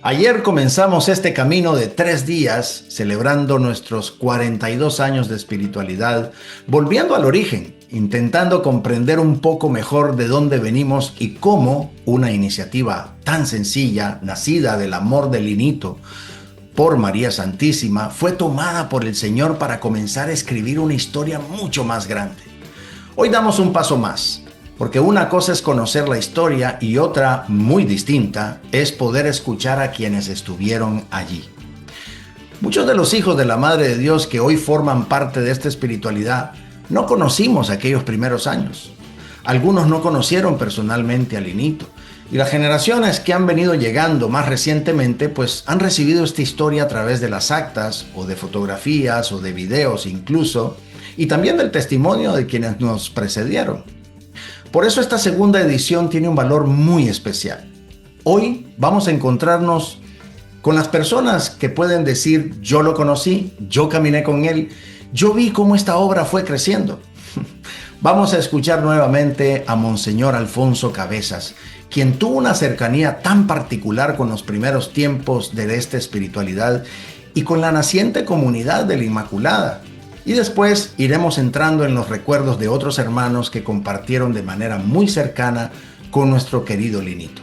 Ayer comenzamos este camino de 3 días celebrando nuestros 42 años de espiritualidad, volviendo al origen, intentando comprender un poco mejor de dónde venimos y cómo una iniciativa tan sencilla, nacida del amor de Linito por María Santísima, fue tomada por el Señor para comenzar a escribir una historia mucho más grande. Hoy damos un paso más, porque una cosa es conocer la historia y otra, muy distinta, es poder escuchar a quienes estuvieron allí. Muchos de los hijos de la Madre de Dios que hoy forman parte de esta espiritualidad no conocimos aquellos primeros años. Algunos no conocieron personalmente a Linito. Y las generaciones que han venido llegando más recientemente pues han recibido esta historia a través de las actas o de fotografías o de videos incluso, y también del testimonio de quienes nos precedieron. Por eso esta segunda edición tiene un valor muy especial. Hoy vamos a encontrarnos con las personas que pueden decir: yo lo conocí, yo caminé con él, yo vi cómo esta obra fue creciendo. Vamos a escuchar nuevamente a Monseñor Alfonso Cabezas, quien tuvo una cercanía tan particular con los primeros tiempos de esta espiritualidad y con la naciente comunidad de la Inmaculada. Y después iremos entrando en los recuerdos de otros hermanos que compartieron de manera muy cercana con nuestro querido Linito.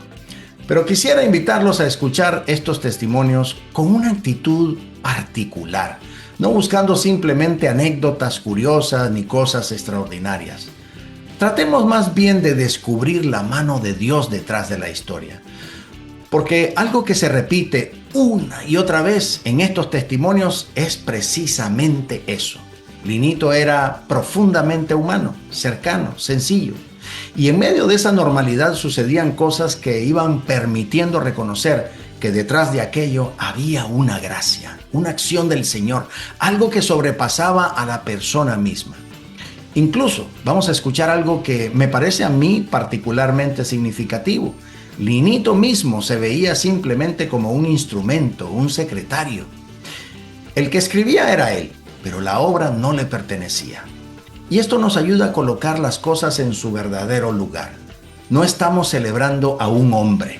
Pero quisiera invitarlos a escuchar estos testimonios con una actitud particular, no buscando simplemente anécdotas curiosas ni cosas extraordinarias. Tratemos más bien de descubrir la mano de Dios detrás de la historia. Porque algo que se repite una y otra vez en estos testimonios es precisamente eso. Linito era profundamente humano, cercano, sencillo. Y en medio de esa normalidad sucedían cosas que iban permitiendo reconocer que detrás de aquello había una gracia, una acción del Señor, algo que sobrepasaba a la persona misma. Incluso vamos a escuchar algo que me parece a mí particularmente significativo. Linito mismo se veía simplemente como un instrumento, un secretario. El que escribía era él, pero la obra no le pertenecía. Y esto nos ayuda a colocar las cosas en su verdadero lugar. No estamos celebrando a un hombre.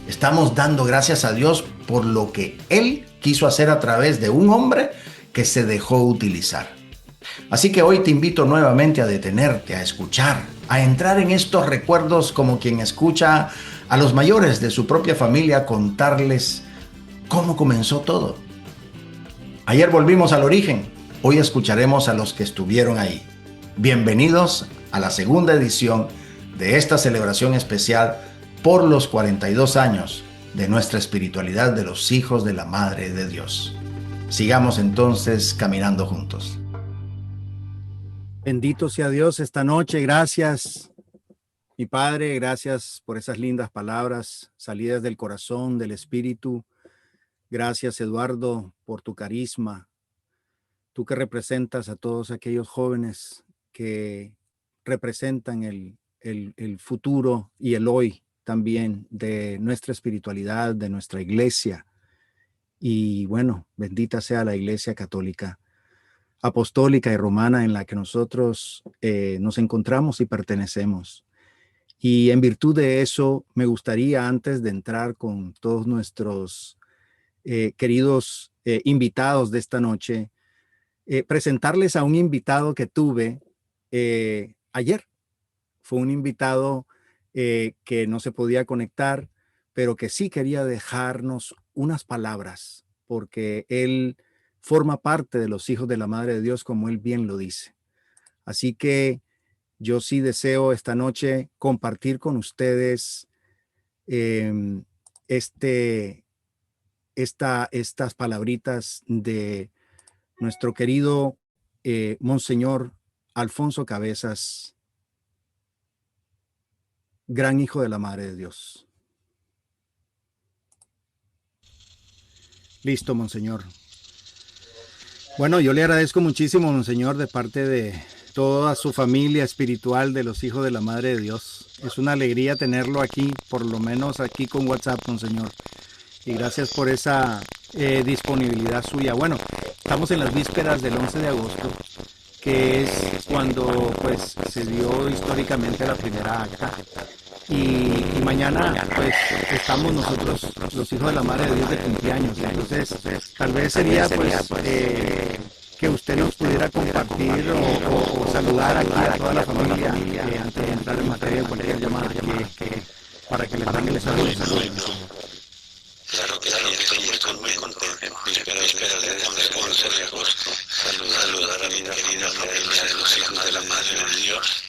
Estamos dando gracias a Dios por lo que Él quiso hacer a través de un hombre que se dejó utilizar. Así que hoy te invito nuevamente a detenerte, a escuchar, a entrar en estos recuerdos como quien escucha a los mayores de su propia familia contarles cómo comenzó todo. Ayer volvimos al origen, hoy escucharemos a los que estuvieron ahí. Bienvenidos a la segunda edición de esta celebración especial por los 42 años de nuestra espiritualidad de los hijos de la Madre de Dios. Sigamos entonces caminando juntos. Bendito sea Dios esta noche. Gracias, mi Padre, gracias por esas lindas palabras salidas del corazón, del espíritu. Gracias, Eduardo, por tu carisma. Tú que representas a todos aquellos jóvenes que representan el futuro y el hoy también de nuestra espiritualidad, de nuestra iglesia. Y bueno, bendita sea la Iglesia Católica, Apostólica y Romana en la que nosotros nos encontramos y pertenecemos. Y en virtud de eso, me gustaría, antes de entrar con todos nuestros queridos invitados de esta noche, presentarles a un invitado que tuve ayer. Fue un invitado que no se podía conectar, pero que sí quería dejarnos unas palabras, porque él forma parte de los hijos de la Madre de Dios, como él bien lo dice. Así que yo sí deseo esta noche compartir con ustedes estas palabritas de nuestro querido Monseñor Alfonso Cabezas, gran hijo de la Madre de Dios. Listo, Monseñor. Bueno, yo le agradezco muchísimo, Monseñor, de parte de toda su familia espiritual de los hijos de la Madre de Dios. Es una alegría tenerlo aquí, por lo menos aquí con WhatsApp, Monseñor. Y gracias por esa disponibilidad suya. Bueno, estamos en las vísperas del 11 de agosto, que es cuando pues se dio históricamente la primera acta. y mañana pues estamos nosotros, los hijos de la Madre de Dios, de cumpleaños. Entonces, tal vez sería pues que usted nos pudiera compartir o saludar aquí a toda la familia antes de entrar en materia de cualquier llamada para que les mande el saludo. Claro que sí, estoy muy contento. Espero de consejos, saludar a mi querida familia de los hijos de la Madre de Dios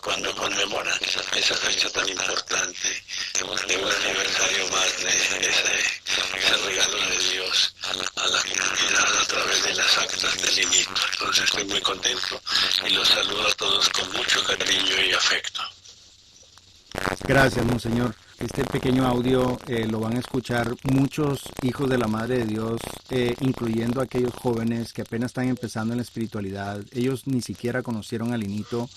cuando conmemoran esa fecha tan importante, de un aniversario más de ese regalo de Dios a la comunidad a través de las actas del Linito. Entonces estoy muy contento y los saludo a todos con mucho cariño y afecto. Gracias, monseñor. Este pequeño audio lo van a escuchar muchos hijos de la Madre de Dios, incluyendo aquellos jóvenes que apenas están empezando en la espiritualidad. Ellos ni siquiera conocieron al Linito,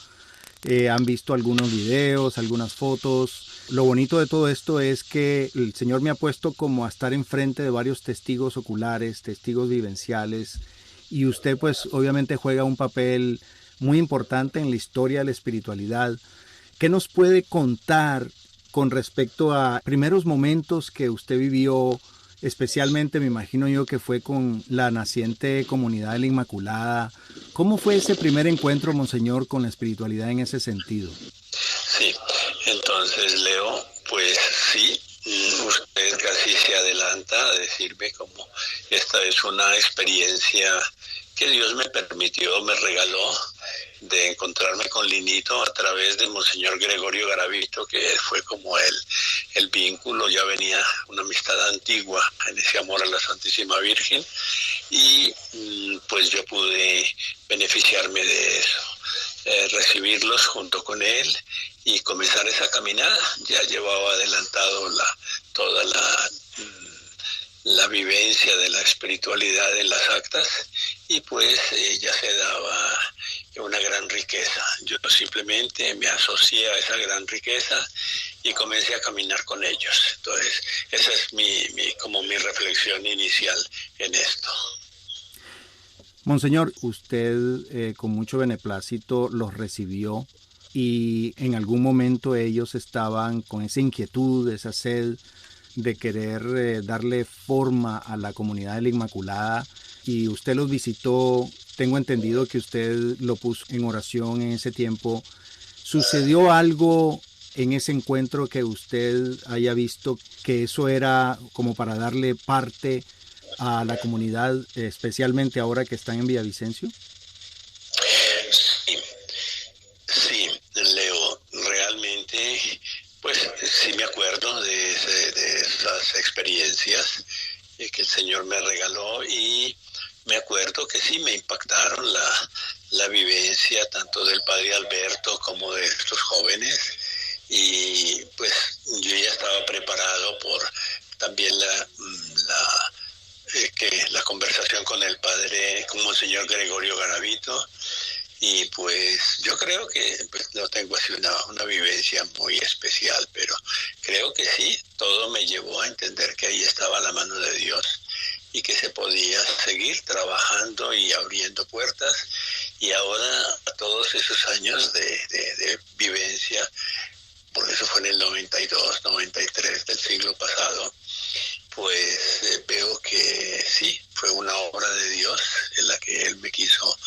han visto algunos videos, algunas fotos. Lo bonito de todo esto es que el Señor me ha puesto como a estar enfrente de varios testigos oculares, testigos vivenciales, y usted pues obviamente juega un papel muy importante en la historia de la espiritualidad. ¿Qué nos puede contar con respecto a primeros momentos que usted vivió, especialmente me imagino yo que fue con la naciente comunidad de la Inmaculada? ¿Cómo fue ese primer encuentro, monseñor, con la espiritualidad en ese sentido? Sí, entonces Leo, pues sí, usted casi se adelanta a decirme como esta es una experiencia que Dios me permitió, me regaló, de encontrarme con Linito a través de Monseñor Gregorio Garavito, que fue como el vínculo, ya venía una amistad antigua en ese amor a la Santísima Virgen, y pues yo pude beneficiarme de eso, recibirlos junto con él y comenzar esa caminada. Ya llevaba adelantado toda la vivencia de la espiritualidad en las actas, y pues ya se daba una gran riqueza. Yo simplemente me asocié a esa gran riqueza y comencé a caminar con ellos. Entonces, esa es mi reflexión inicial en esto. Monseñor, usted con mucho beneplácito los recibió y en algún momento ellos estaban con esa inquietud, esa sed de querer darle forma a la comunidad de la Inmaculada, y usted los visitó. Tengo entendido que usted lo puso en oración en ese tiempo. ¿Sucedió algo en ese encuentro que usted haya visto que eso era como para darle parte a la comunidad, especialmente ahora que están en Villavicencio? Sí, Leo, realmente, pues sí me acuerdo de esas experiencias que el Señor me regaló, y me acuerdo que sí me impactaron la vivencia tanto del Padre Alberto como de estos jóvenes, y pues yo ya estaba preparado por también la conversación con el Padre, con Monseñor Gregorio Garavito, y pues yo creo que pues, no tengo así una vivencia muy especial, pero creo que sí, todo me llevó a entender que ahí estaba la mano de Dios y que se podía seguir trabajando y abriendo puertas. Y ahora, a todos esos años de vivencia, porque eso fue en el 92, 93 del siglo pasado, pues veo que sí, fue una obra de Dios en la que Él me quiso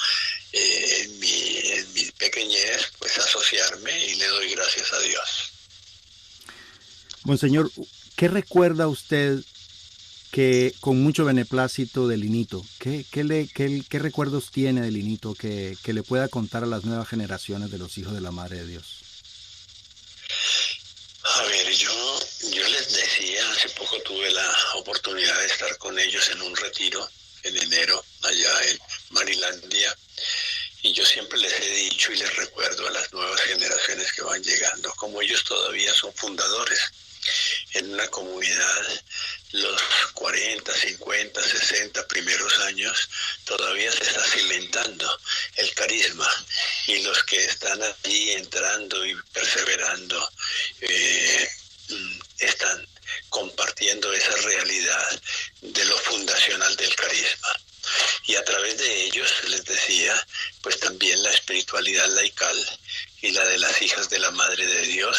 en mi pequeñez pues asociarme, y le doy gracias a Dios. Monseñor, ¿qué recuerda usted que con mucho beneplácito de Linito? ¿Qué recuerdos tiene de Linito que le pueda contar a las nuevas generaciones de los hijos de la Madre de Dios? A ver, yo les decía, hace poco tuve la oportunidad de estar con ellos en un retiro en enero allá en Marilandia, y yo siempre les he dicho y les recuerdo a las nuevas generaciones que van llegando, como ellos todavía son fundadores en una comunidad, los 40, 50, 60 primeros años todavía se está cimentando el carisma, y los que están allí entrando y perseverando están compartiendo esa realidad de lo fundacional del carisma. Y a través de ellos, les decía, pues también la espiritualidad laical y la de las hijas de la Madre de Dios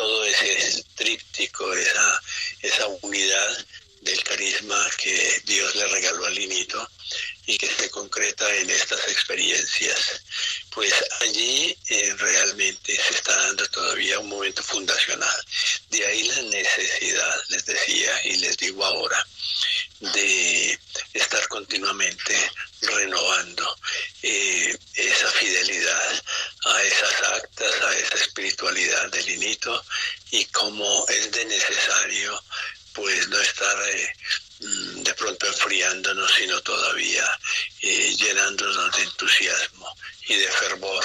todo ese tríptico, esa unidad del carisma que Dios le regaló al Linito y que se concreta en estas experiencias. Pues allí realmente se está dando todavía un momento fundacional. De ahí la necesidad, les decía y les digo ahora, de estar continuamente renovando esa fidelidad a esas actas, a esa espiritualidad del Linito, y cómo es de necesario pues no estar de pronto enfriándonos, sino todavía llenándonos de entusiasmo y de fervor,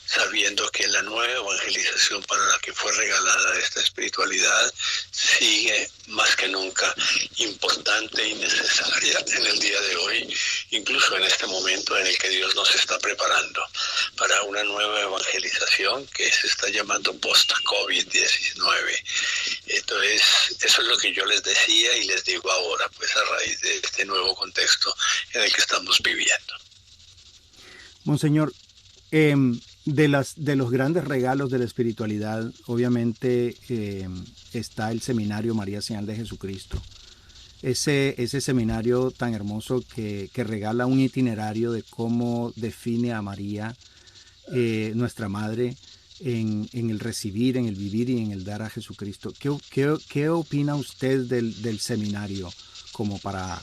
sabiendo que la nueva evangelización para la que fue regalada esta espiritualidad sigue más que nunca importante y necesaria en el día de hoy, incluso en este momento en el que Dios nos está preparando para una nueva evangelización que se está llamando post-COVID-19. Entonces, eso es lo que yo les decía y les digo ahora, pues a raíz de este nuevo contexto en el que estamos viviendo. Monseñor, de los grandes regalos de la espiritualidad, obviamente está el seminario María Señal de Jesucristo. Ese seminario tan hermoso que regala un itinerario de cómo define a María, nuestra Madre, en el recibir, en el vivir y en el dar a Jesucristo. ¿Qué opina usted del seminario? Como para,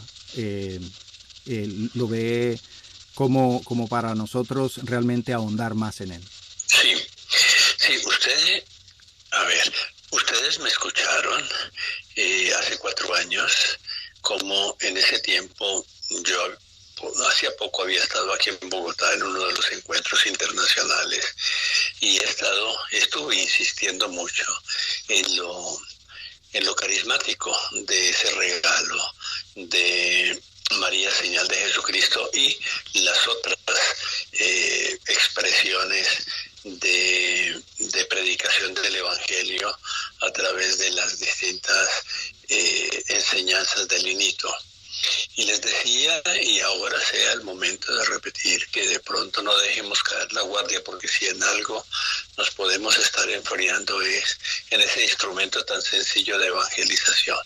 lo ve como para nosotros realmente ahondar más en él. Sí, ustedes me escucharon hace 4 años, como en ese tiempo yo hacía poco había estado aquí en Bogotá en uno de los encuentros internacionales y estuve insistiendo mucho en lo carismático de ese regalo de María Señal de Jesucristo y las otras expresiones de predicación del Evangelio a través de las distintas enseñanzas del Linito. Y les decía, y ahora sea el momento de repetir, que de pronto no dejemos caer la guardia, porque si en algo nos podemos estar enfriando es en ese instrumento tan sencillo de evangelización.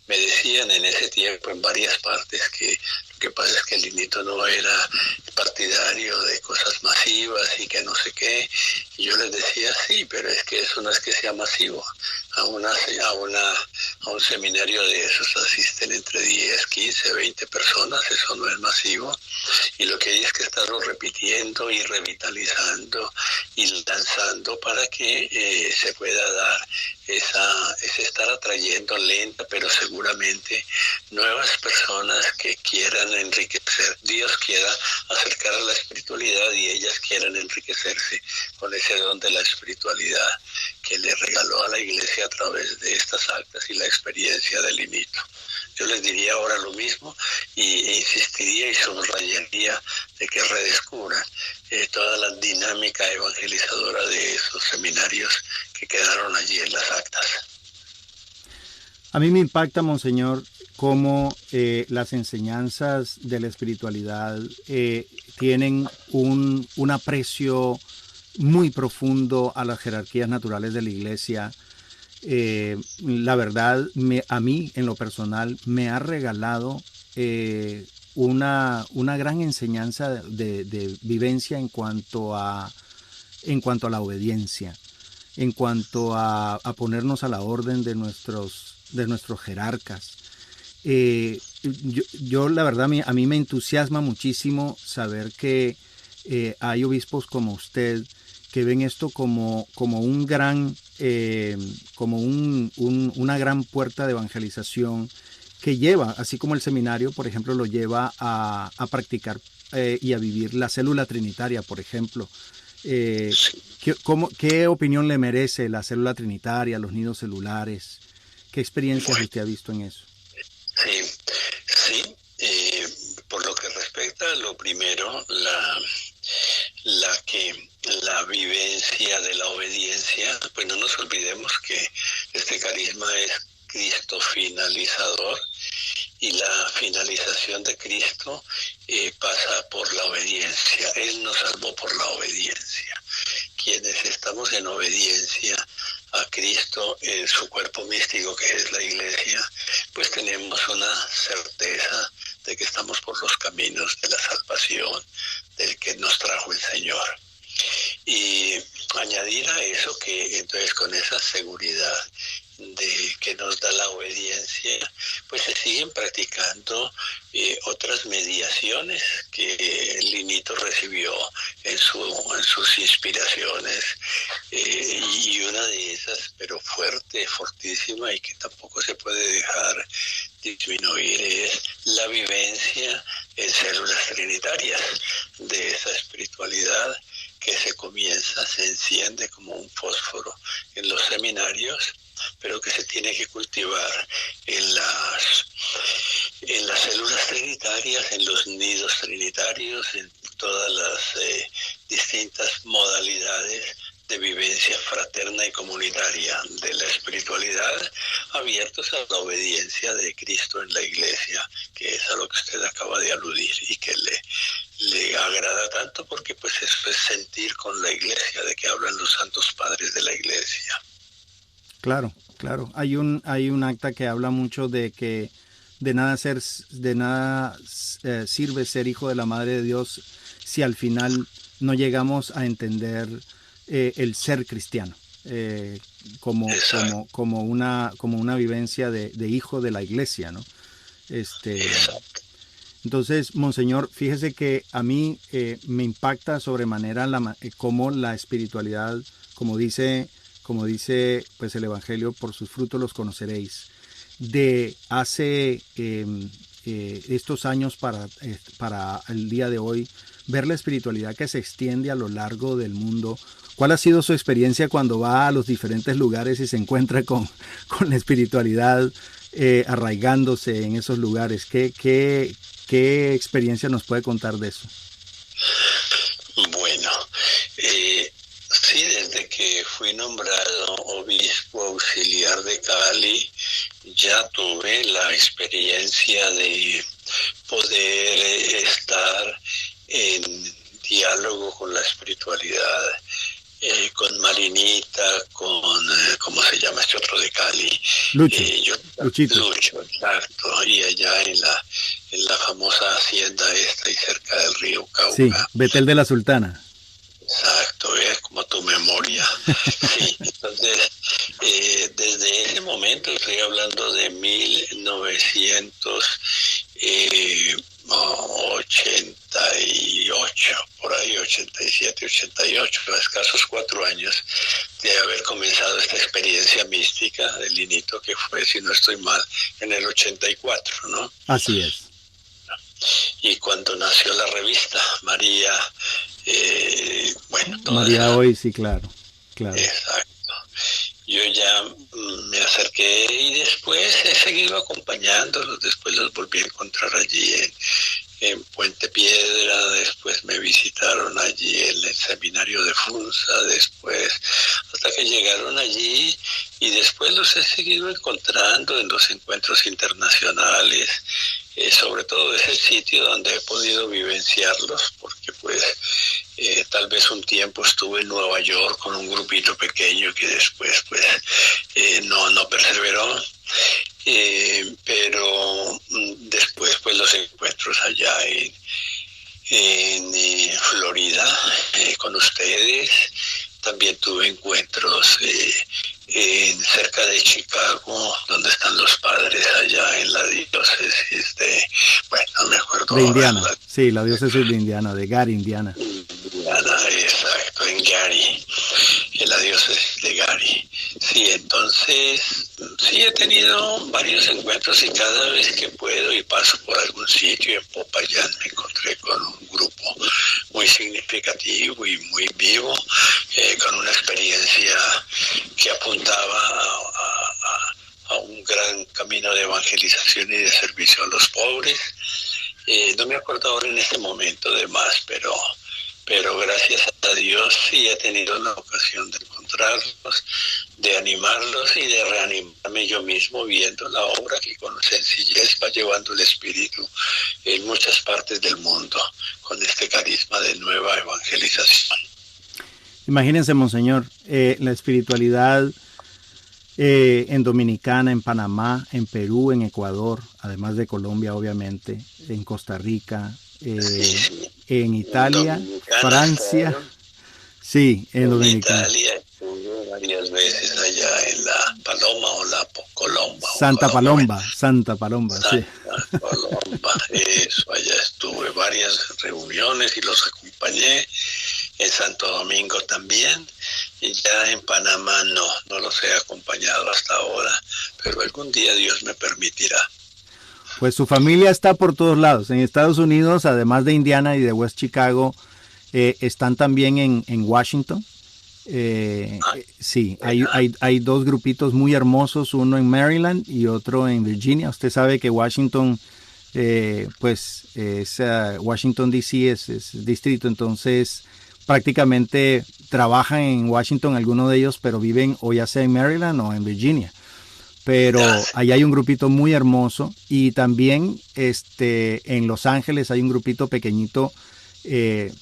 Me decían en ese tiempo en varias partes que lo que pasa es que el Linito no era partidario de cosas masivas y que no sé qué. Y yo les decía, sí, pero es que eso no es que sea masivo. A un seminario de esos asisten entre 10, 15, 20 personas, eso no es masivo. Y lo que hay es que estarlo repitiendo y revitalizando y lanzando para que se pueda dar ese estar atrayendo lenta, pero seguramente nuevas personas que quieran enriquecer. Dios quiera acercar a la espiritualidad y ellas quieran enriquecerse con ese don de la espiritualidad que le regaló a la Iglesia a través de estas actas y la experiencia del Linito. Yo les diría ahora lo mismo e insistiría y subrayaría de que redescubran toda la dinámica evangelizadora de esos seminarios que quedaron allí en las actas. A mí me impacta, Monseñor, cómo las enseñanzas de la espiritualidad tienen un aprecio muy profundo a las jerarquías naturales de la Iglesia. La verdad, a mí en lo personal me ha regalado una gran enseñanza de vivencia en cuanto a la obediencia, en cuanto a ponernos a la orden de nuestros jerarcas. Yo la verdad, a mí me entusiasma muchísimo saber que hay obispos como usted que ven esto como un gran una gran puerta de evangelización que lleva, así como el seminario, por ejemplo, lo lleva a practicar y a vivir la célula trinitaria, por ejemplo. ¿Qué opinión le merece la célula trinitaria, los nidos celulares? ¿Qué experiencias usted ha visto en eso? Sí. Por lo que respecta a lo primero, la vivencia de la obediencia, pues no nos olvidemos que este carisma es Cristo finalizador y la finalización de Cristo pasa por la obediencia. Él nos salvó por la obediencia. Quienes estamos en obediencia a a Cristo en su cuerpo místico que es la iglesia, pues tenemos una certeza de que estamos por los caminos de la salvación, del que nos trajo el Señor. Y añadir a eso que entonces con esa seguridad de que nos da la obediencia, pues se siguen practicando otras mediaciones que Linito recibió en sus inspiraciones, y una de esas, pero fuerte, fortísima, y que tampoco se puede dejar disminuir, es la vivencia en células trinitarias de esa espiritualidad que se enciende como un fósforo en los seminarios, pero que se tiene que cultivar en las células trinitarias, en los nidos trinitarios, en todas las distintas modalidades de vivencia fraterna y comunitaria de la espiritualidad, abiertos a la obediencia de Cristo en la iglesia, que es a lo que usted acaba de aludir y que le agrada tanto, porque pues eso es sentir con la iglesia, de que hablan los santos padres de la iglesia. Claro, claro. Hay un acta que habla mucho de que de nada sirve ser hijo de la Madre de Dios si al final no llegamos a entender el ser cristiano como una vivencia de hijo de la iglesia, ¿no? Entonces, Monseñor, fíjese que a mí me impacta sobremanera cómo la espiritualidad, como dice pues el Evangelio, por sus frutos los conoceréis. De hace estos años para el día de hoy, ver la espiritualidad que se extiende a lo largo del mundo. ¿Cuál ha sido su experiencia cuando va a los diferentes lugares y se encuentra con la espiritualidad arraigándose en esos lugares? ¿Qué experiencia nos puede contar de eso? Bueno, sí, desde que fui nombrado obispo auxiliar de Cali, ya tuve la experiencia de poder estar en diálogo con la espiritualidad, con Marinita, con, ¿cómo se llama este otro de Cali? Luchito. Lucho, exacto, y allá en la famosa hacienda esta y cerca del río Cauca. Sí, Betel de la Sultana. Exacto, es como tu memoria. Sí, entonces, desde ese momento, estoy hablando de 1988, por ahí 87, 88, a escasos 4 años de haber comenzado esta experiencia mística del Linito, que fue, si no estoy mal, en el 84, ¿no? Así es. Y cuando nació la revista María, María Hoy, sí, claro. Exacto. Yo ya me acerqué y después he seguido acompañándolos. Después los volví a encontrar allí en Puente Piedra. Después me visitaron allí en el seminario de Funza. Después, hasta que llegaron allí, y después los he seguido encontrando en los encuentros internacionales. Sobre todo es el sitio donde he podido vivenciarlos, porque pues tal vez un tiempo estuve en Nueva York con un grupito pequeño que después pues no perseveró, pero después pues los encuentros allá en Florida con ustedes. También tuve encuentros cerca de Chicago, donde están los padres allá en la diócesis no me acuerdo. De Indiana, sí, la diócesis de Indiana, de Gary, Indiana. Indiana, exacto, en Gary, en la diócesis de Gary. Sí, entonces, sí he tenido varios encuentros, y cada vez que puedo y paso por algún sitio en Popayán me encontré con un grupo muy significativo y muy vivo, con una experiencia que apuntaba a un gran camino de evangelización y de servicio a los pobres. No me acuerdo ahora en este momento de más, pero gracias a Dios sí he tenido la ocasión de encontrarlos, de animarlos y de reanimarme yo mismo viendo la obra que con sencillez va llevando el Espíritu en muchas partes del mundo con este carisma de nueva evangelización. Imagínense, Monseñor, la espiritualidad en Dominicana, en Panamá, en Perú, en Ecuador, además de Colombia, obviamente, en Costa Rica, en Italia, Francia. Sí, en Dominicana. Italia estuve varias veces allá en la Paloma o la Colomba. Santa Palomba, Santa Palomba, sí. Santa Palomba, eso, allá estuve varias reuniones y los acompañé. En Santo Domingo también, y ya en Panamá no los he acompañado hasta ahora, pero algún día Dios me permitirá. Pues su familia está por todos lados. En Estados Unidos, además de Indiana y de West Chicago, están también en Washington. Sí, hay dos grupitos muy hermosos, uno en Maryland y otro en Virginia. Usted sabe que Washington, Washington D.C. es distrito, entonces prácticamente trabajan en Washington algunos de ellos, pero viven o ya sea en Maryland o en Virginia. Pero ahí hay un grupito muy hermoso, y también en Los Ángeles hay un grupito pequeñito,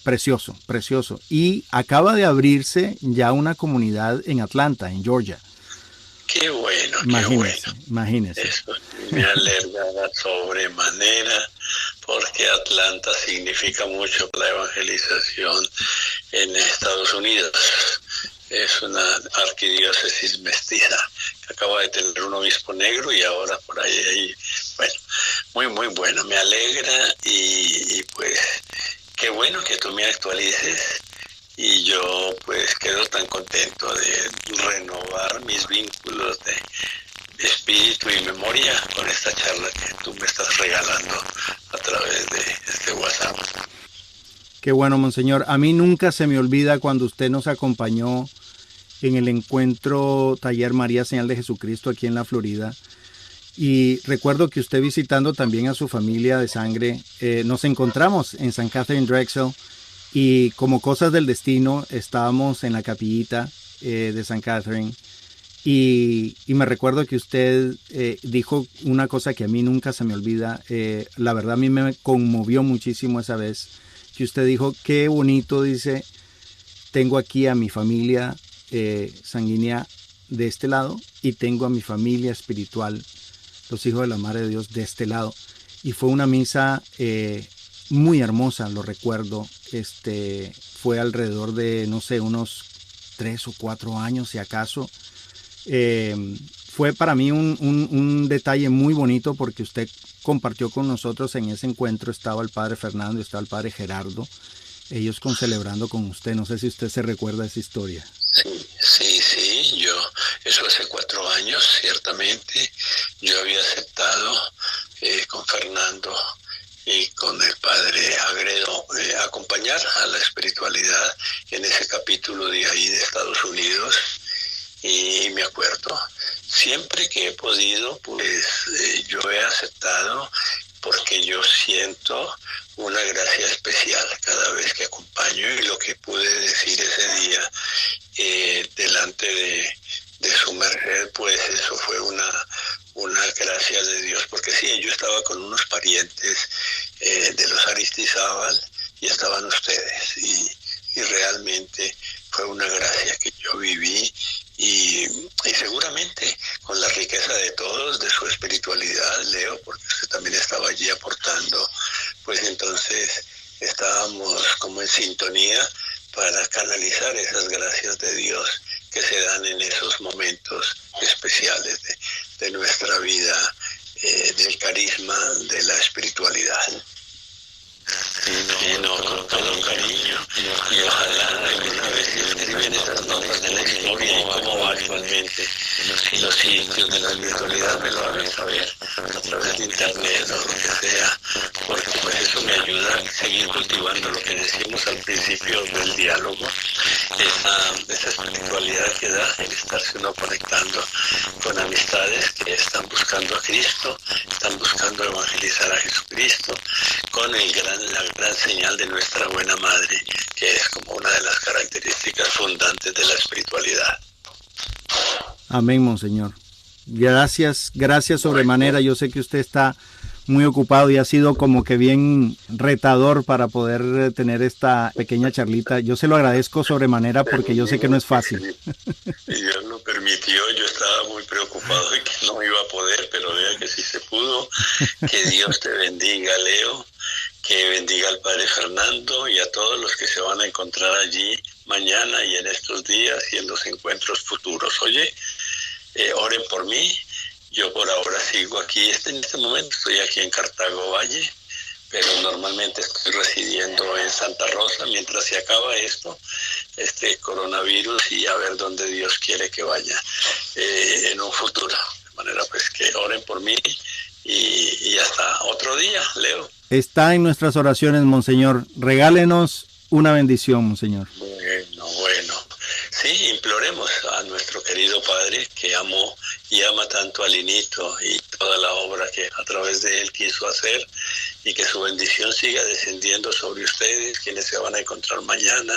precioso. Y acaba de abrirse ya una comunidad en Atlanta, en Georgia. Qué bueno, Imagínese. Eso me alegra sobremanera, porque Atlanta significa mucho la evangelización en Estados Unidos. Es una arquidiócesis mestiza que acaba de tener un obispo negro, y ahora por ahí bueno, muy bueno. Me alegra, y pues qué bueno que tú me actualices, y yo pues quedo tan contento de renovar mis vínculos de espíritu y memoria con esta charla que tú me estás regalando a través de este WhatsApp. Qué bueno, monseñor. A mí nunca se me olvida cuando usted nos acompañó en el encuentro Taller María Señal de Jesucristo aquí en la Florida. Y recuerdo que usted, visitando también a su familia de sangre, nos encontramos en St. Catherine Drexel, y como cosas del destino estábamos en la capillita de St. Catherine. Y me recuerdo que usted dijo una cosa que a mí nunca se me olvida. La verdad, a mí me conmovió muchísimo esa vez, que usted dijo: qué bonito, dice, tengo aquí a mi familia sanguínea de este lado, y tengo a mi familia espiritual, los hijos de la Madre de Dios, de este lado. Y fue una misa muy hermosa, lo recuerdo. Fue alrededor de, no sé, unos 3 o 4 años, si acaso. Fue para mí un detalle muy bonito, porque usted compartió con nosotros en ese encuentro. Estaba el padre Fernando y estaba el padre Gerardo, ellos celebrando con usted. No sé si usted se recuerda esa historia. Sí, eso hace 4 años, ciertamente. Yo había aceptado con Fernando y con el padre Agredo acompañar a la espiritualidad en ese capítulo de ahí de Estados Unidos. Y me acuerdo, siempre que he podido, pues yo he aceptado, porque yo siento una gracia especial cada vez que acompaño, y lo que pude decir ese día delante de su merced, pues eso fue una gracia de Dios, porque sí, yo estaba con unos parientes de los Aristizábal, y estaban ustedes, y realmente fue una gracia que yo viví, y seguramente con la riqueza de todos, de su espiritualidad, Leo, porque usted también estaba allí aportando, pues entonces estábamos como en sintonía para canalizar esas gracias de Dios que se dan en esos momentos especiales de nuestra vida, del carisma de la espiritualidad. Con todo cariño, y ojalá alguna vez escriben estas notas de la historia y cómo va actualmente en los sitios de la espiritualidad, me lo hagan saber a través de internet o lo que sea, porque pues eso me ayuda a seguir cultivando lo que decimos al principio del diálogo, esa espiritualidad que da el estarse uno conectando con amistades que están buscando a Cristo, están buscando evangelizar a Jesucristo, con la gran señal de nuestra buena madre, que es como una de las características fundantes de la espiritualidad. Amén, monseñor. Gracias sobremanera. Yo sé que usted está muy ocupado y ha sido como que bien retador para poder tener esta pequeña charlita. Yo se lo agradezco sobremanera, porque yo sé que no es fácil. Y Dios lo permitió, yo estaba muy preocupado Que Dios te bendiga, Leo, que bendiga al Padre Fernando y a todos los que se van a encontrar allí mañana y en estos días y en los encuentros futuros. Oye, oren por mí. Yo por ahora sigo aquí, en este momento estoy aquí en Cartago Valle, pero normalmente estoy residiendo en Santa Rosa mientras se acaba este coronavirus, y a ver dónde Dios quiere que vaya en un futuro. De manera pues que oren por mí y hasta otro día, Leo. Está en nuestras oraciones, Monseñor. Regálenos una bendición, Monseñor. Bueno. Sí, imploremos a nuestro querido Padre, que amó y ama tanto al Linito y toda la obra que a través de él quiso hacer, y que su bendición siga descendiendo sobre ustedes, quienes se van a encontrar mañana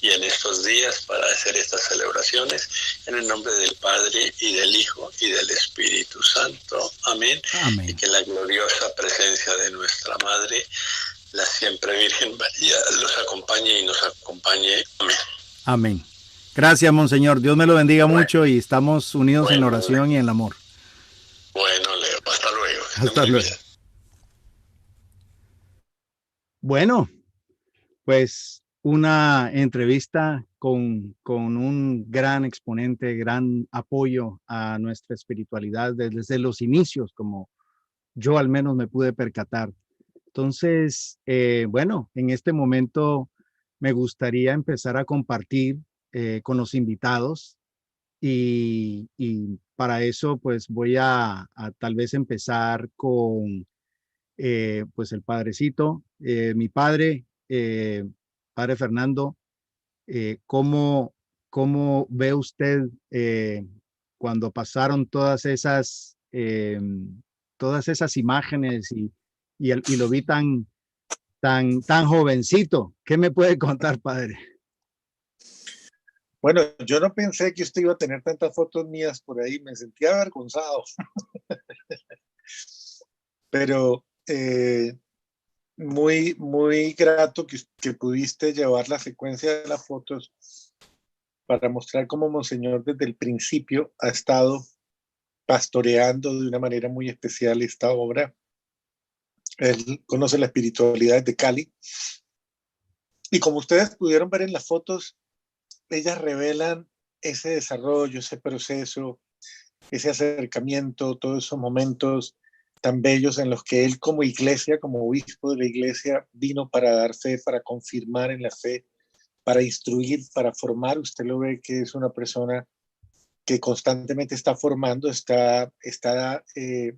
y en estos días para hacer estas celebraciones, en el nombre del Padre y del Hijo y del Espíritu Santo. Amén. Amén. Y que la gloriosa presencia de nuestra Madre, la siempre Virgen María, los acompañe y nos acompañe. Amén. Amén. Gracias, Monseñor. Dios me lo bendiga mucho y estamos unidos en la oración y en el amor. Bueno, Leo, hasta luego. Hasta luego. Bueno, pues una entrevista con un gran exponente, gran apoyo a nuestra espiritualidad desde los inicios, como yo al menos me pude percatar. Entonces, bueno, en este momento me gustaría empezar a compartir con los invitados y para eso pues voy a tal vez empezar con pues el padrecito, mi padre, padre Fernando. ¿Cómo ve usted cuando pasaron todas esas imágenes y lo vi tan jovencito? ¿Qué me puede contar, padre? Bueno, yo no pensé que usted iba a tener tantas fotos mías por ahí, me sentía avergonzado. Pero muy grato que pudiste llevar la secuencia de las fotos para mostrar cómo Monseñor desde el principio ha estado pastoreando de una manera muy especial esta obra. Él conoce la espiritualidad de Cali. Y como ustedes pudieron ver en las fotos, ellas revelan ese desarrollo, ese proceso, ese acercamiento, todos esos momentos tan bellos en los que él como iglesia, como obispo de la iglesia, vino para dar fe, para confirmar en la fe, para instruir, para formar. Usted lo ve que es una persona que constantemente está formando, está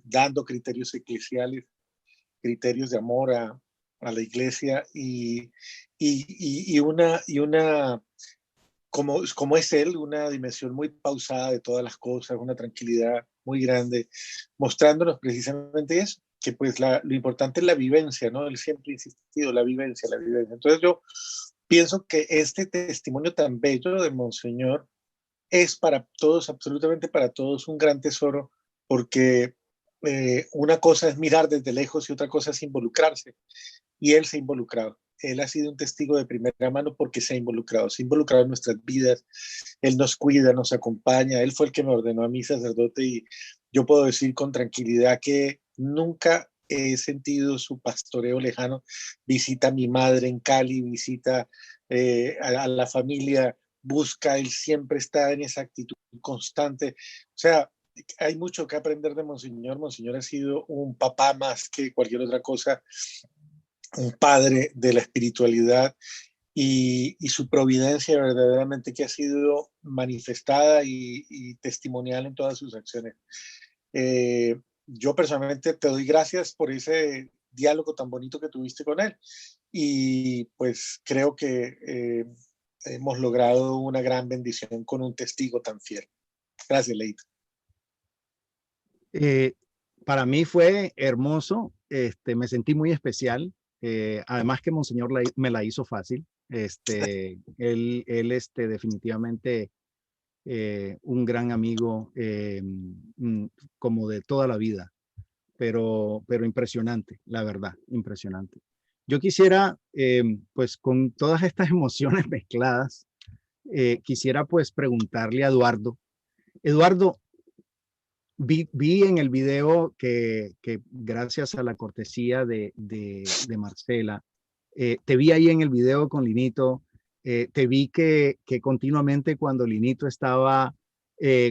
dando criterios eclesiales, criterios de amor a la iglesia y una como es él, una dimensión muy pausada de todas las cosas, una tranquilidad muy grande, mostrándonos precisamente eso, que pues lo importante es la vivencia, ¿no? Él siempre ha insistido, la vivencia. Entonces yo pienso que este testimonio tan bello de Monseñor es para todos, absolutamente para todos, un gran tesoro, porque una cosa es mirar desde lejos y otra cosa es involucrarse. Y él se ha involucrado. Él ha sido un testigo de primera mano porque se ha involucrado en nuestras vidas. Él nos cuida, nos acompaña. Él fue el que me ordenó a mí sacerdote y yo puedo decir con tranquilidad que nunca he sentido su pastoreo lejano. Visita a mi madre en Cali, visita a la familia, busca, él siempre está en esa actitud constante. O sea, hay mucho que aprender de Monseñor. Monseñor ha sido un papá más que cualquier otra cosa, un padre de la espiritualidad y su providencia verdaderamente que ha sido manifestada y testimonial en todas sus acciones. Yo personalmente te doy gracias por ese diálogo tan bonito que tuviste con él y pues creo que hemos logrado una gran bendición con un testigo tan fiel. Gracias, Leito. Para mí fue hermoso, me sentí muy especial. Además que Monseñor me la hizo fácil. Él definitivamente un gran amigo, como de toda la vida, pero impresionante, la verdad, impresionante. Yo quisiera, pues con todas estas emociones mezcladas, quisiera pues preguntarle a Eduardo. Eduardo, Vi en el video que gracias a la cortesía de Marcela, te vi ahí en el video con Linito, te vi que continuamente cuando Linito estaba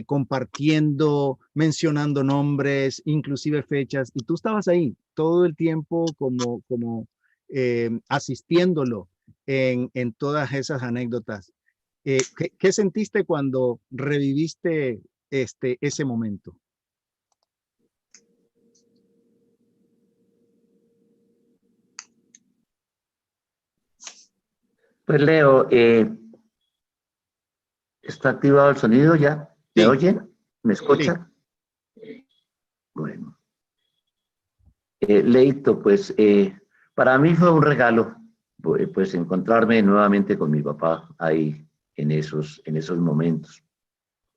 compartiendo, mencionando nombres, inclusive fechas, y tú estabas ahí todo el tiempo como asistiéndolo en todas esas anécdotas. ¿Qué sentiste cuando reviviste ese momento? Pues Leo, ¿está activado el sonido ya? ¿Me Sí. oyen? ¿Me escuchan? Sí. Bueno. Leito, pues para mí fue un regalo, pues encontrarme nuevamente con mi papá ahí en esos momentos.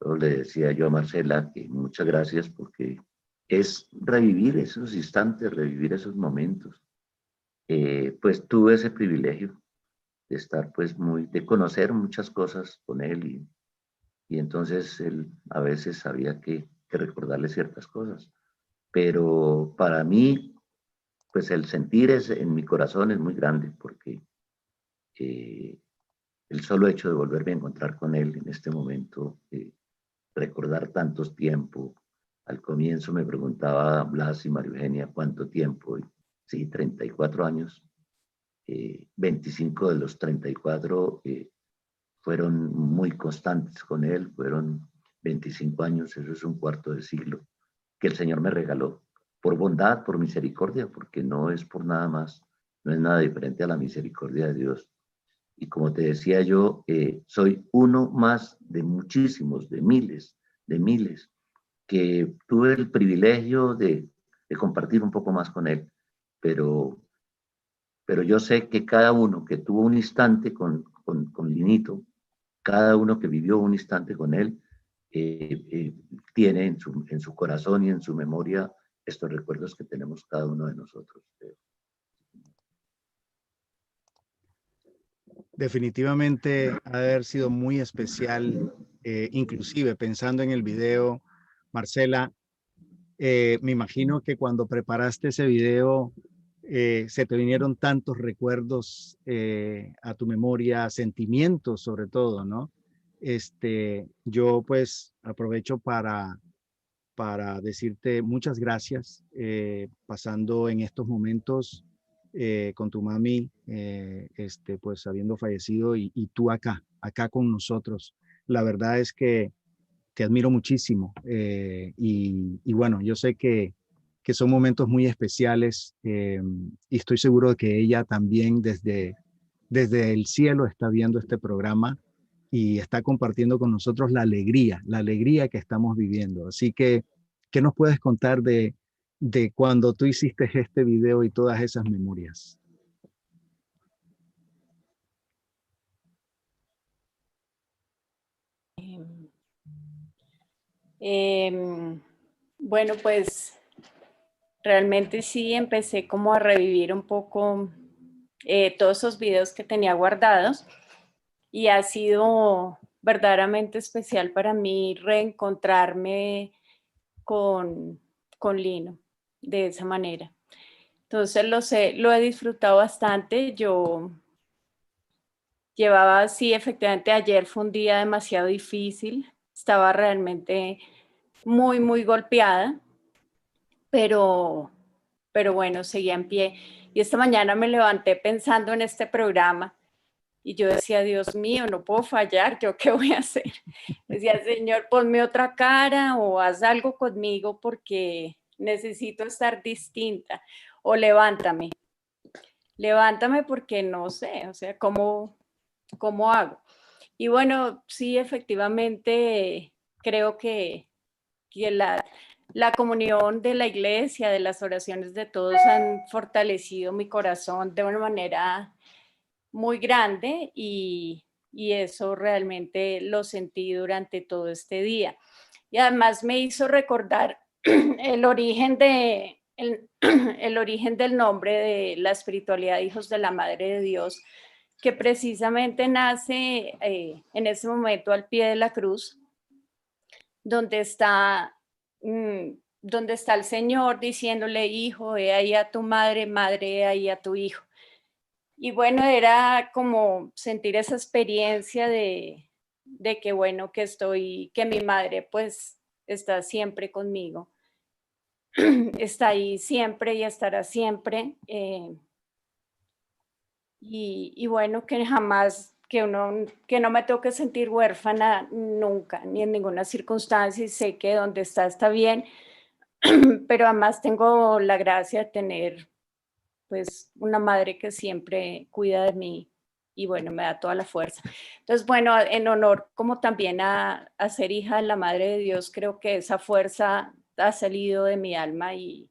Yo le decía yo a Marcela que muchas gracias porque es revivir esos instantes, revivir esos momentos. Pues tuve ese privilegio de estar pues de conocer muchas cosas con él y entonces él a veces había que recordarle ciertas cosas. Pero para mí, pues el sentir en mi corazón es muy grande porque el solo hecho de volverme a encontrar con él en este momento, recordar tantos tiempos. Al comienzo me preguntaba Blas y María Eugenia cuánto tiempo. Y, sí, 34 años. 25 de los 34 fueron muy constantes con él, fueron 25 años, eso es un cuarto de siglo, que el Señor me regaló por bondad, por misericordia, porque no es por nada más, no es nada diferente a la misericordia de Dios. Y como te decía yo, soy uno más de muchísimos, de miles, que tuve el privilegio de compartir un poco más con él, pero yo sé que cada uno que tuvo un instante con Linito, cada uno que vivió un instante con él, tiene en su corazón y en su memoria estos recuerdos que tenemos cada uno de nosotros. Definitivamente ha de haber sido muy especial, inclusive pensando en el video, Marcela, me imagino que cuando preparaste ese video se te vinieron tantos recuerdos a tu memoria, sentimientos sobre todo, ¿no? Yo pues aprovecho para decirte muchas gracias, pasando en estos momentos con tu mami, pues habiendo fallecido y tú acá con nosotros. La verdad es que te admiro muchísimo y bueno, yo sé que son momentos muy especiales y estoy seguro de que ella también desde el cielo está viendo este programa y está compartiendo con nosotros la alegría que estamos viviendo. Así que, ¿qué nos puedes contar de cuando tú hiciste este video y todas esas memorias? Bueno, pues realmente sí empecé como a revivir un poco todos esos videos que tenía guardados y ha sido verdaderamente especial para mí reencontrarme con Lino de esa manera. Entonces lo he disfrutado bastante. Yo llevaba, sí, efectivamente ayer fue un día demasiado difícil. Estaba realmente muy, muy golpeada, pero bueno, seguía en pie. Y esta mañana me levanté pensando en este programa y yo decía, Dios mío, no puedo fallar, ¿yo qué voy a hacer? Decía, Señor, ponme otra cara o haz algo conmigo porque necesito estar distinta. O levántame porque no sé, o sea, ¿cómo hago? Y bueno, sí, efectivamente, creo que la comunión de la iglesia, de las oraciones de todos han fortalecido mi corazón de una manera muy grande y eso realmente lo sentí durante todo este día. Y además me hizo recordar el origen el origen del nombre de la espiritualidad Hijos de la Madre de Dios, que precisamente nace en ese momento al pie de la cruz, donde está donde está el Señor diciéndole, hijo, he ahí a tu madre, madre, he ahí a tu hijo. Y bueno, era como sentir esa experiencia de que bueno, que mi madre pues está siempre conmigo, está ahí siempre y estará siempre. Y bueno, que jamás, que no me tengo que sentir huérfana nunca, ni en ninguna circunstancia, y sé que donde está bien, pero además tengo la gracia de tener pues una madre que siempre cuida de mí y bueno, me da toda la fuerza. Entonces, bueno, en honor como también a ser hija de la Madre de Dios, creo que esa fuerza ha salido de mi alma y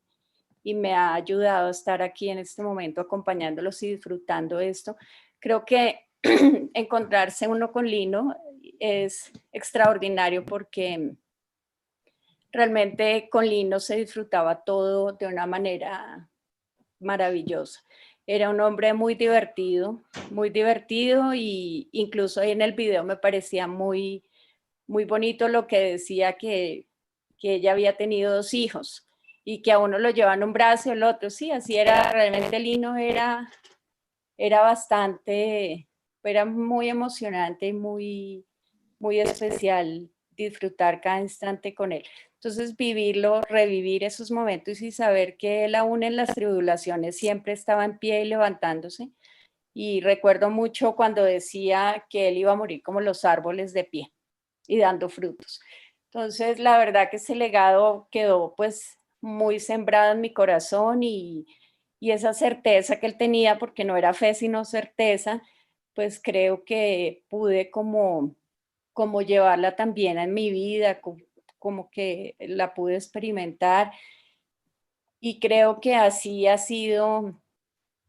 me ha ayudado a estar aquí en este momento acompañándolos y disfrutando esto. Creo que encontrarse uno con Lino es extraordinario porque realmente con Lino se disfrutaba todo de una manera maravillosa. Era un hombre muy divertido y incluso ahí en el video me parecía muy bonito lo que decía que ella había tenido 2 hijos y que a uno lo llevan un brazo y el otro. Sí, así era, realmente Lino era bastante, era muy emocionante y muy especial disfrutar cada instante con él. Entonces, vivirlo, revivir esos momentos y saber que él aún en las tribulaciones siempre estaba en pie y levantándose. Y recuerdo mucho cuando decía que él iba a morir como los árboles de pie y dando frutos. Entonces, la verdad que ese legado quedó pues muy sembrado en mi corazón y esa certeza que él tenía, porque no era fe sino certeza, pues creo que pude como llevarla también en mi vida, como que la pude experimentar y creo que así ha sido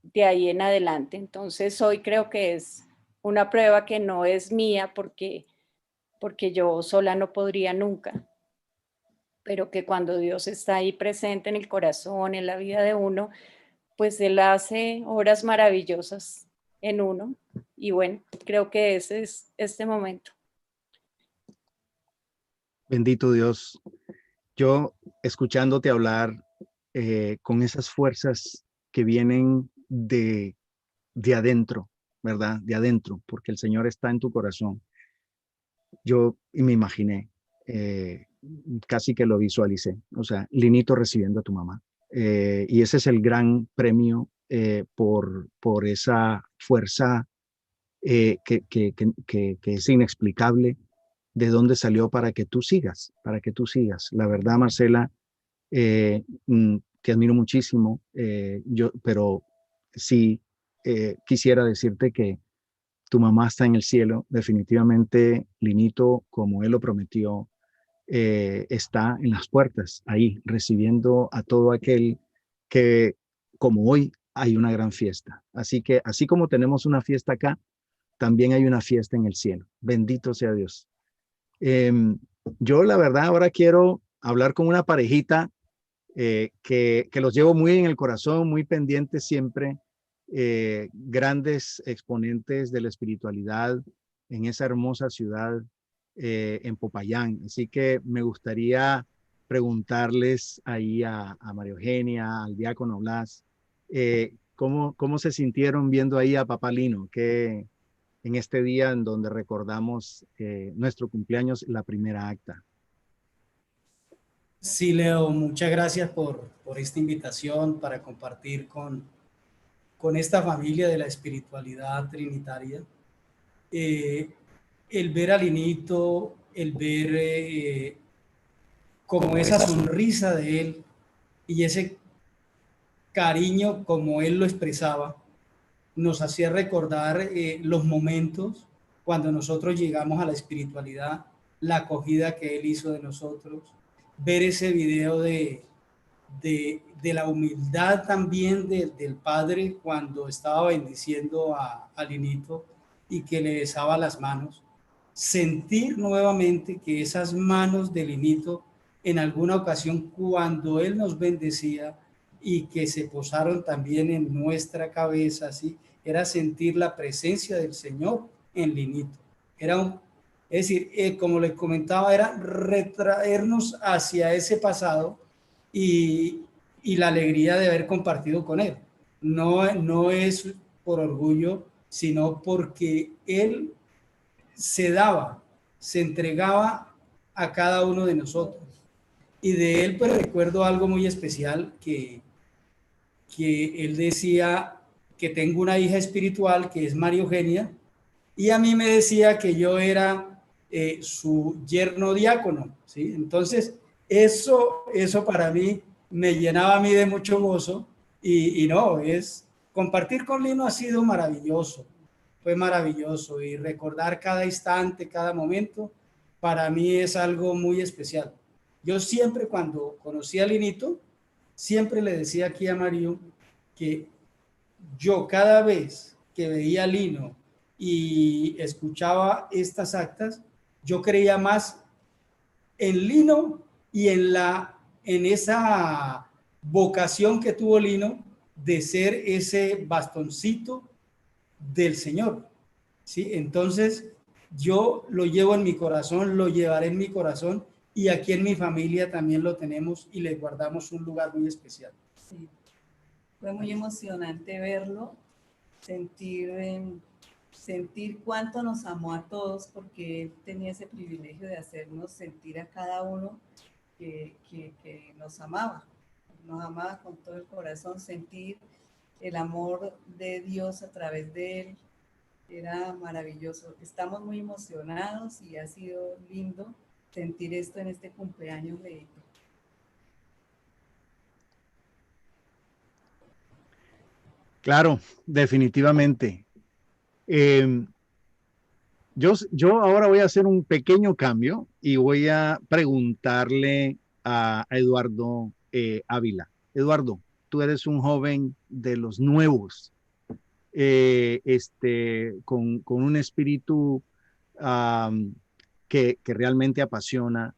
de ahí en adelante. Entonces hoy creo que es una prueba que no es mía porque yo sola no podría nunca, pero que cuando Dios está ahí presente en el corazón, en la vida de uno, pues Él hace obras maravillosas en uno. Y bueno, creo que ese es este momento. Bendito Dios. Yo escuchándote hablar con esas fuerzas que vienen de adentro, ¿verdad? De adentro, porque el Señor está en tu corazón. Yo me imaginé, casi que lo visualicé, o sea, Linito recibiendo a tu mamá. Y ese es el gran premio por esa fuerza que es inexplicable, de dónde salió para que tú sigas, para que tú sigas. La verdad, Marcela, te admiro muchísimo, pero sí quisiera decirte que tu mamá está en el cielo, definitivamente Linito, como él lo prometió, está en las puertas, ahí, recibiendo a todo aquel que, como hoy, hay una gran fiesta. Así que, así como tenemos una fiesta acá, también hay una fiesta en el cielo. Bendito sea Dios. Eh, yo, la verdad, ahora quiero hablar con una parejita que los llevo muy en el corazón, muy pendientes siempre, grandes exponentes de la espiritualidad en esa hermosa ciudad, en Popayán. Así que me gustaría preguntarles ahí a María Eugenia, al diácono Blas, cómo se sintieron viendo ahí a Papá Lino, que en este día en donde recordamos nuestro cumpleaños, la primera acta. Sí, Leo, muchas gracias por esta invitación para compartir con esta familia de la espiritualidad trinitaria. El ver a Linito, el ver como esa sonrisa de él y ese cariño como él lo expresaba, nos hacía recordar los momentos cuando nosotros llegamos a la espiritualidad, la acogida que él hizo de nosotros, ver ese video de la humildad también del padre cuando estaba bendiciendo a Linito y que le besaba las manos, sentir nuevamente que esas manos de Linito en alguna ocasión cuando él nos bendecía y que se posaron también en nuestra cabeza, así era sentir la presencia del Señor en Linito. Es decir, como les comentaba, era retraernos hacia ese pasado y, y la alegría de haber compartido con él. No, no es por orgullo, sino porque él se daba, se entregaba a cada uno de nosotros. Y de él pues recuerdo algo muy especial que él decía que tengo una hija espiritual que es María Eugenia, y a mí me decía que yo era su yerno diácono, ¿sí? Entonces, eso para mí me llenaba a mí de mucho gozo y no, compartir con Lino ha sido maravilloso, fue maravilloso y recordar cada instante, cada momento, para mí es algo muy especial. Yo siempre cuando conocí a Linito, siempre le decía aquí a Mario que yo cada vez que veía a Lino y escuchaba estas actas, yo creía más en Lino y en esa vocación que tuvo Lino de ser ese bastoncito del Señor. ¿Sí? Entonces, yo lo llevo en mi corazón, lo llevaré en mi corazón y aquí en mi familia también lo tenemos y le guardamos un lugar muy especial. Sí. Fue muy emocionante verlo, sentir cuánto nos amó a todos, porque él tenía ese privilegio de hacernos sentir a cada uno que nos amaba con todo el corazón, sentir el amor de Dios a través de él, era maravilloso. Estamos muy emocionados y ha sido lindo sentir esto en este cumpleaños de Claro, definitivamente. Yo ahora voy a hacer un pequeño cambio y voy a preguntarle a Eduardo Ávila. Eduardo, tú eres un joven de los nuevos, con un espíritu que realmente apasiona.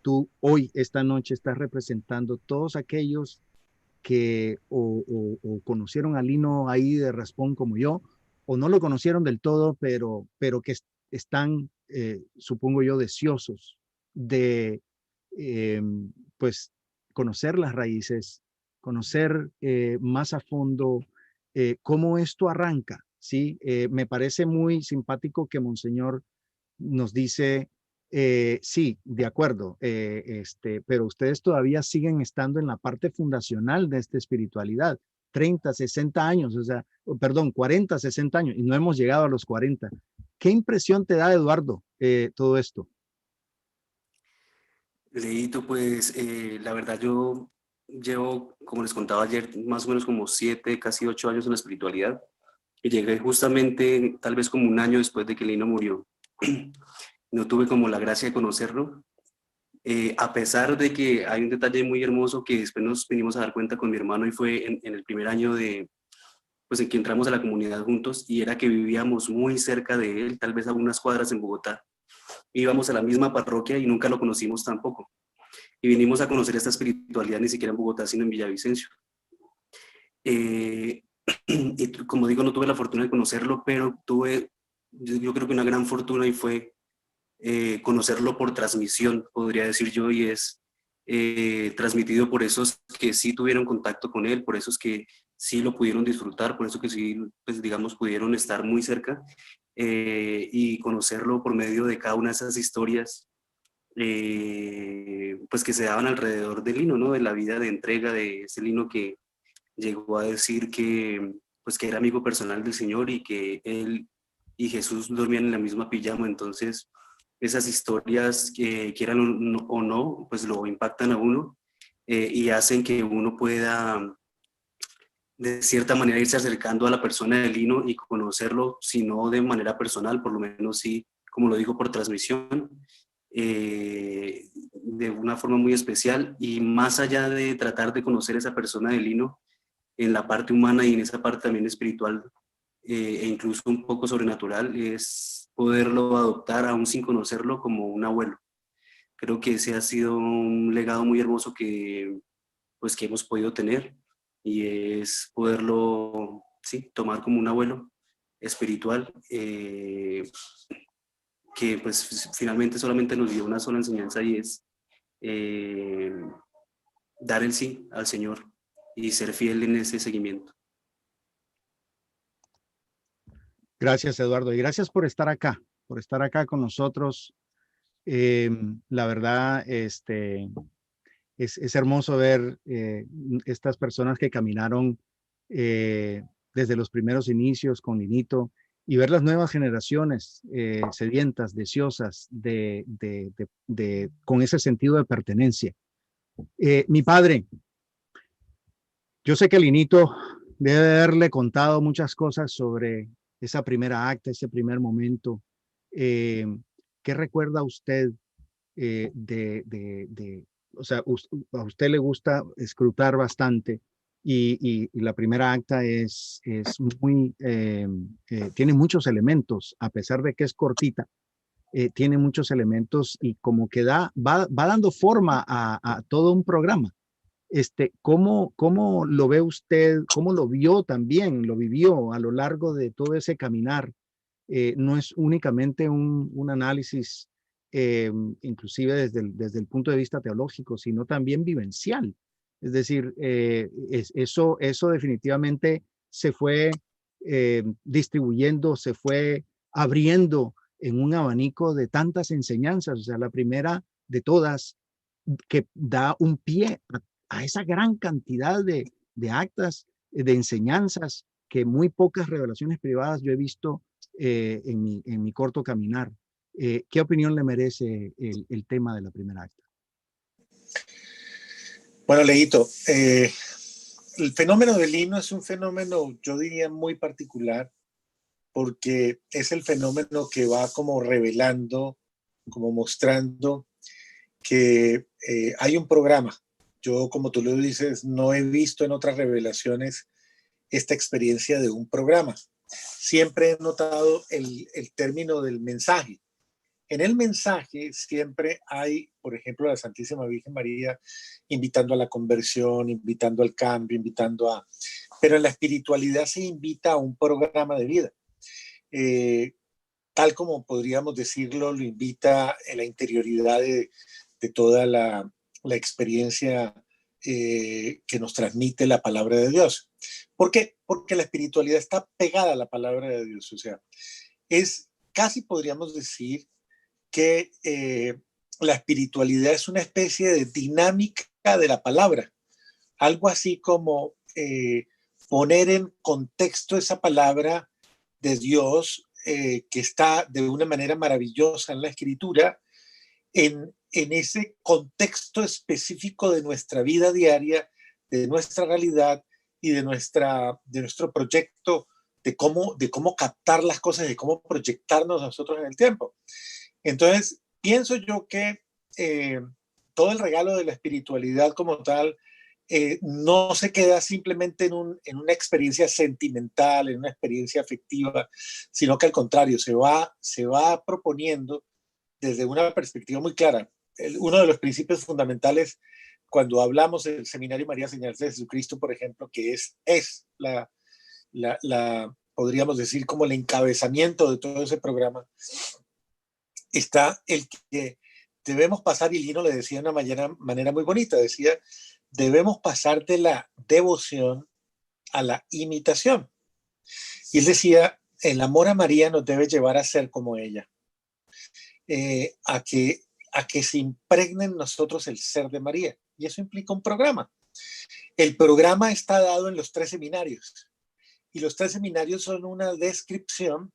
Tú hoy, esta noche, estás representando todos aquellos que o conocieron a Lino ahí de raspón como yo, o no lo conocieron del todo, pero que están, supongo yo, deseosos de, pues, conocer las raíces, conocer más a fondo cómo esto arranca, ¿sí? Me parece muy simpático que Monseñor nos dice, sí, de acuerdo, pero ustedes todavía siguen estando en la parte fundacional de esta espiritualidad, 30, 60 años, o sea, perdón, 40, 60 años, y no hemos llegado a los 40. ¿Qué impresión te da, Eduardo, todo esto? Leíto, pues la verdad yo llevo, como les contaba ayer, más o menos como 7, casi 8 años en la espiritualidad, y llegué justamente tal vez como un año después de que Lino murió. No tuve como la gracia de conocerlo, a pesar de que hay un detalle muy hermoso que después nos vinimos a dar cuenta con mi hermano, y fue en el primer año pues en que entramos a la comunidad juntos, y era que vivíamos muy cerca de él, tal vez a unas cuadras en Bogotá. Íbamos a la misma parroquia y nunca lo conocimos tampoco. Y vinimos a conocer esta espiritualidad ni siquiera en Bogotá, sino en Villavicencio. Y como digo, no tuve la fortuna de conocerlo, pero tuve, yo creo que una gran fortuna, y fue conocerlo por transmisión, podría decir yo, y es transmitido por esos que sí tuvieron contacto con él, por esos que sí lo pudieron disfrutar, por eso que sí, pues digamos, pudieron estar muy cerca, y conocerlo por medio de cada una de esas historias, pues que se daban alrededor del Lino, ¿no? De la vida de entrega de ese Lino que llegó a decir que, pues, que era amigo personal del Señor, y que él y Jesús dormían en la misma pijama. Entonces, esas historias, que quieran o no, pues lo impactan a uno, y hacen que uno pueda, de cierta manera, irse acercando a la persona de Lino y conocerlo, si no de manera personal, por lo menos sí, como lo digo, por transmisión, de una forma muy especial. Y más allá de tratar de conocer a esa persona de Lino en la parte humana y en esa parte también espiritual, e incluso un poco sobrenatural, es poderlo adoptar aún sin conocerlo como un abuelo. Creo que ese ha sido un legado muy hermoso pues, que hemos podido tener, y es poderlo, sí, tomar como un abuelo espiritual, que pues finalmente solamente nos dio una sola enseñanza, y es dar el sí al Señor y ser fiel en ese seguimiento. Gracias, Eduardo, y gracias por estar acá con nosotros. La verdad, es hermoso ver estas personas que caminaron desde los primeros inicios con Linito, y ver las nuevas generaciones sedientas, deseosas con ese sentido de pertenencia. Mi padre, yo sé que Linito debe haberle contado muchas cosas sobre esa primera acta, ese primer momento. ¿Qué recuerda usted o sea, a usted le gusta escrutar bastante, y la primera acta es muy, tiene muchos elementos, a pesar de que es cortita, tiene muchos elementos, y como que va dando forma a todo un programa. ¿Cómo lo ve usted? ¿Cómo lo vio también? ¿Lo vivió a lo largo de todo ese caminar? No es únicamente un análisis, inclusive desde el punto de vista teológico, sino también vivencial. Es decir, eso definitivamente se fue distribuyendo, se fue abriendo en un abanico de tantas enseñanzas. O sea, la primera de todas, que da un pie a esa gran cantidad de actas, de enseñanzas, que muy pocas revelaciones privadas yo he visto en mi corto caminar. ¿Qué opinión le merece el tema de la primera acta? Bueno, Leito, el fenómeno del Lino es un fenómeno, yo diría, muy particular, porque es el fenómeno que va como revelando, como mostrando que hay un programa. Yo, como tú lo dices, no he visto en otras revelaciones esta experiencia de un programa. Siempre he notado el término del mensaje. En el mensaje siempre hay, por ejemplo, la Santísima Virgen María invitando a la conversión, invitando al cambio, pero en la espiritualidad se invita a un programa de vida. Tal como podríamos decirlo, lo invita en la interioridad de toda la experiencia que nos transmite la palabra de Dios. ¿Por qué? Porque la espiritualidad está pegada a la palabra de Dios. O sea, casi podríamos decir que la espiritualidad es una especie de dinámica de la palabra. Algo así como poner en contexto esa palabra de Dios que está de una manera maravillosa en la Escritura, en ese contexto específico de nuestra vida diaria, de nuestra realidad y de nuestro proyecto, de cómo captar las cosas, de cómo proyectarnos nosotros en el tiempo. Entonces, pienso yo que todo el regalo de la espiritualidad como tal no se queda simplemente en una experiencia sentimental, en una experiencia afectiva, sino que al contrario, se va proponiendo desde una perspectiva muy clara. Uno de los principios fundamentales cuando hablamos del Seminario María Señal de Jesucristo, por ejemplo, que es podríamos decir, como el encabezamiento de todo ese programa, está el que debemos pasar, y Lino le decía de una manera muy bonita, decía, debemos pasar de la devoción a la imitación. Y él decía, el amor a María nos debe llevar a ser como ella, a que se impregne en nosotros el ser de María. Y eso implica un programa. El programa está dado en los 3 seminarios. Y los 3 seminarios son una descripción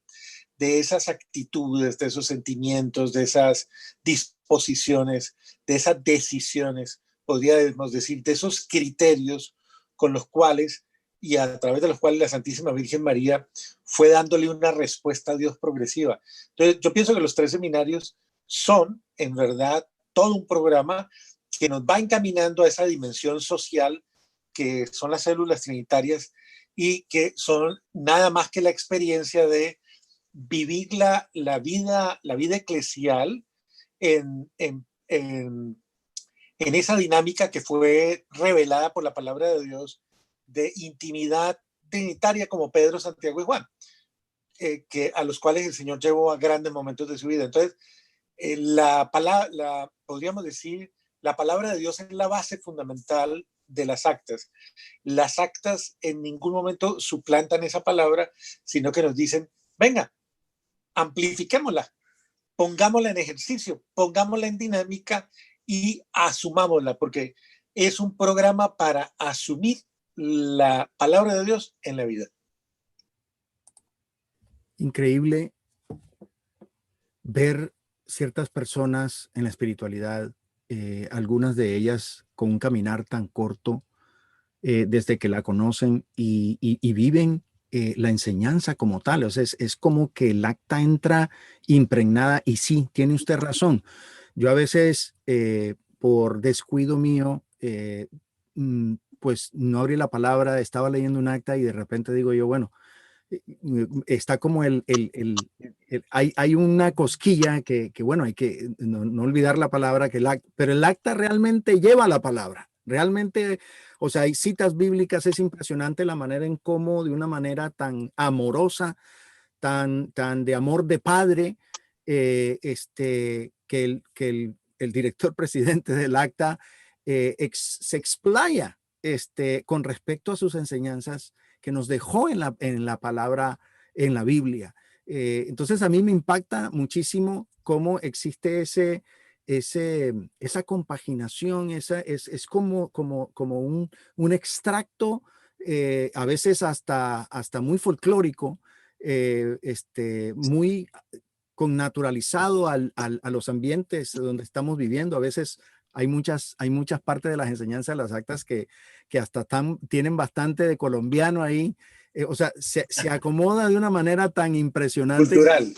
de esas actitudes, de esos sentimientos, de esas disposiciones, de esas decisiones, podríamos decir, de esos criterios con los cuales y a través de los cuales la Santísima Virgen María fue dándole una respuesta a Dios progresiva. Entonces, yo pienso que los 3 seminarios son, en verdad, todo un programa que nos va encaminando a esa dimensión social que son las células trinitarias y que son nada más que la experiencia de vivir la vida eclesial en esa dinámica que fue revelada por la palabra de Dios de intimidad trinitaria como Pedro, Santiago y Juan. a los cuales el Señor llevó a grandes momentos de su vida. Entonces, podríamos decir, la palabra de Dios es la base fundamental de las actas. Las actas en ningún momento suplantan esa palabra, sino que nos dicen, venga, amplifiquémosla, pongámosla en ejercicio, pongámosla en dinámica y asumámosla, porque es un programa para asumir la palabra de Dios en la vida. Increíble ver ciertas personas en la espiritualidad, algunas de ellas con un caminar tan corto desde que la conocen y viven la enseñanza como tal. O sea, es como que el acta entra impregnada y sí, tiene usted razón. Yo a veces, por descuido mío, pues no abrí la palabra, estaba leyendo un acta y de repente digo yo, bueno, está como hay una cosquilla que bueno, hay que no olvidar la palabra, pero el acta realmente lleva la palabra. Realmente, o sea, hay citas bíblicas, es impresionante la manera en cómo de una manera tan amorosa, tan de amor de padre, que el director presidente del acta se explaya con respecto a sus enseñanzas que nos dejó en la palabra, en la Biblia. Entonces a mí me impacta muchísimo cómo existe esa compaginación, es como un extracto, a veces hasta muy folclórico, muy connaturalizado a los ambientes donde estamos viviendo. A veces hay muchas partes de las enseñanzas de las actas que hasta tienen bastante de colombiano ahí. O sea, se acomoda de una manera tan impresionante. Cultural.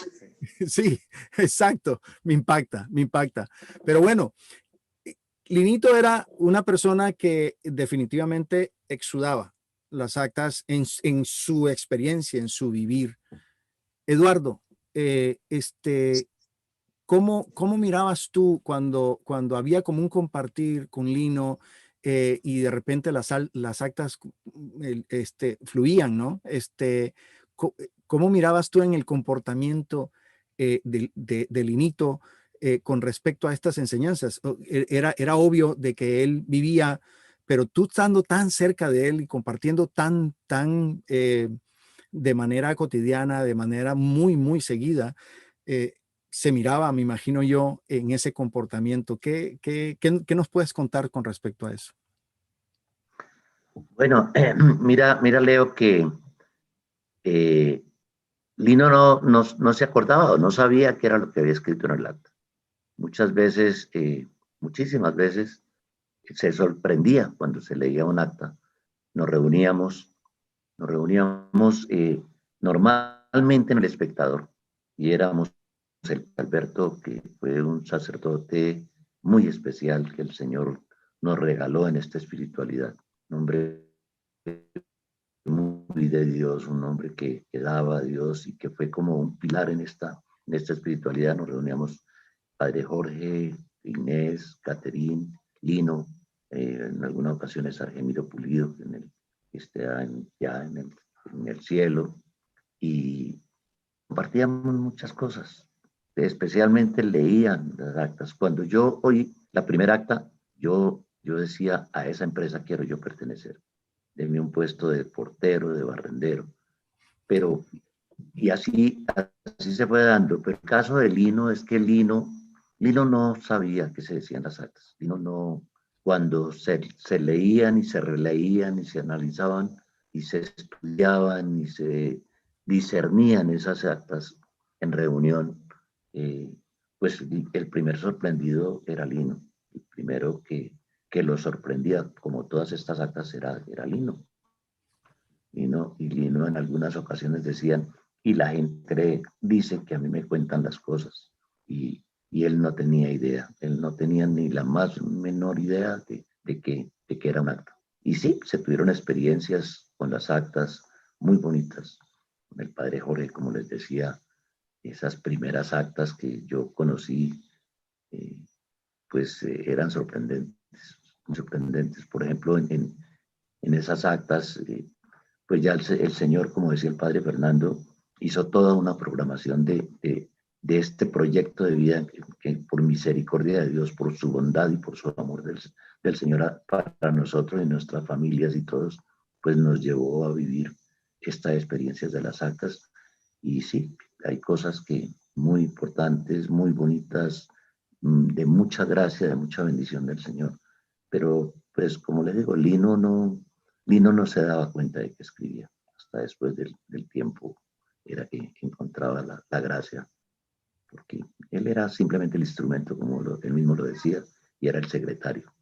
Sí, exacto. Me impacta. Pero bueno, Linito era una persona que definitivamente exudaba las actas en su experiencia, en su vivir. Eduardo, ¿cómo mirabas tú cuando había como un compartir con Lino y de repente las actas fluían, ¿no? ¿Cómo mirabas tú en el comportamiento de Linito con respecto a estas enseñanzas? Era obvio de que él vivía, pero tú estando tan cerca de él y compartiendo tan de manera cotidiana, de manera muy, muy seguida, se miraba, me imagino yo, en ese comportamiento. ¿Qué nos puedes contar con respecto a eso? Bueno, mira, Leo, que Lino no se acordaba o no sabía qué era lo que había escrito en el acta. Muchas veces, muchísimas veces, se sorprendía cuando se leía un acta. Nos reuníamos normalmente en El Espectador y éramos el Alberto, que fue un sacerdote muy especial que el Señor nos regaló en esta espiritualidad, un hombre muy de Dios, un hombre que daba a Dios y que fue como un pilar en esta espiritualidad. Nos reuníamos Padre Jorge, Inés, Caterín, Lino, en algunas ocasiones Argemiro Pulido, que está ya en el cielo, y compartíamos muchas cosas. Especialmente leían las actas. Cuando yo oí la primera acta, yo decía, a esa empresa quiero yo pertenecer. Denme un puesto de portero, de barrendero. Pero, y así se fue dando. Pero el caso de Lino es que Lino no sabía qué se decían las actas. Lino no, cuando se leían y se releían y se analizaban y se estudiaban y se discernían esas actas en reunión, pues el primer sorprendido era Lino. El primero que lo sorprendía, como todas estas actas, era Lino. Y Lino en algunas ocasiones decían, y la gente dice que a mí me cuentan las cosas. Y él no tenía idea, él no tenía ni la más menor idea de que era un acta. Y sí, se tuvieron experiencias con las actas muy bonitas. Con el Padre Jorge, como les decía, esas primeras actas que yo conocí, pues eran sorprendentes. Por ejemplo, en esas actas, pues ya el Señor, como decía el Padre Fernando, hizo toda una programación de este proyecto de vida que por misericordia de Dios, por su bondad y por su amor del Señor para nosotros y nuestras familias y todos, pues nos llevó a vivir estas experiencias de las actas. Y sí, hay cosas que muy importantes, muy bonitas, de mucha gracia, de mucha bendición del Señor. Pero pues como les digo, Lino no se daba cuenta de que escribía. Hasta después del tiempo era que encontraba la gracia, porque él era simplemente el instrumento, como él mismo lo decía, y era el secretario.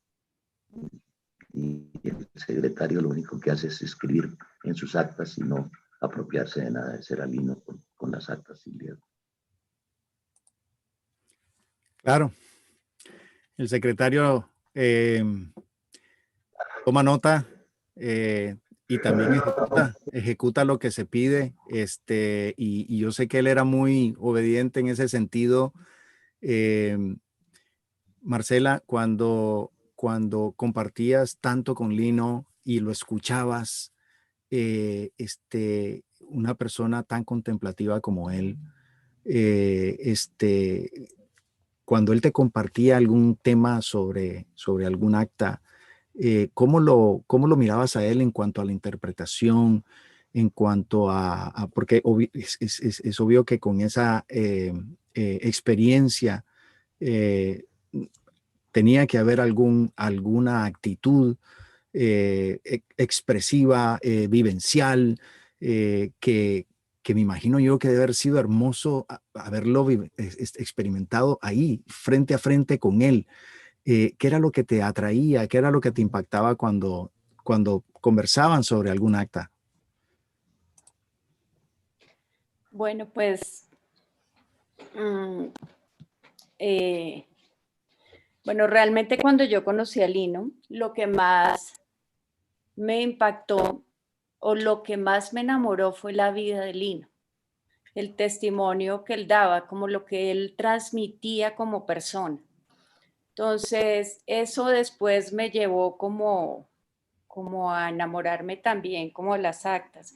Y el secretario lo único que hace es escribir en sus actas y no apropiarse de nada. Ese era Lino con las actas y leer. Claro, el secretario toma nota y también ejecuta lo que se pide, y yo sé que él era muy obediente en ese sentido. Marcela, cuando compartías tanto con Lino y lo escuchabas, una persona tan contemplativa como él, cuando él te compartía algún tema sobre algún acta, ¿cómo lo mirabas a él en cuanto a la interpretación, en cuanto porque es obvio que con esa experiencia tenía que haber alguna actitud expresiva, vivencial, que me imagino yo que debe haber sido hermoso haberlo experimentado ahí, frente a frente con él. ¿Qué era lo que te atraía? ¿Qué era lo que te impactaba cuando conversaban sobre algún acta? Bueno, pues, bueno, realmente cuando yo conocí a Lino, lo que más me impactó o lo que más me enamoró fue la vida de Lino, el testimonio que él daba, como lo que él transmitía como persona. Entonces, eso después me llevó como a enamorarme también como de las actas.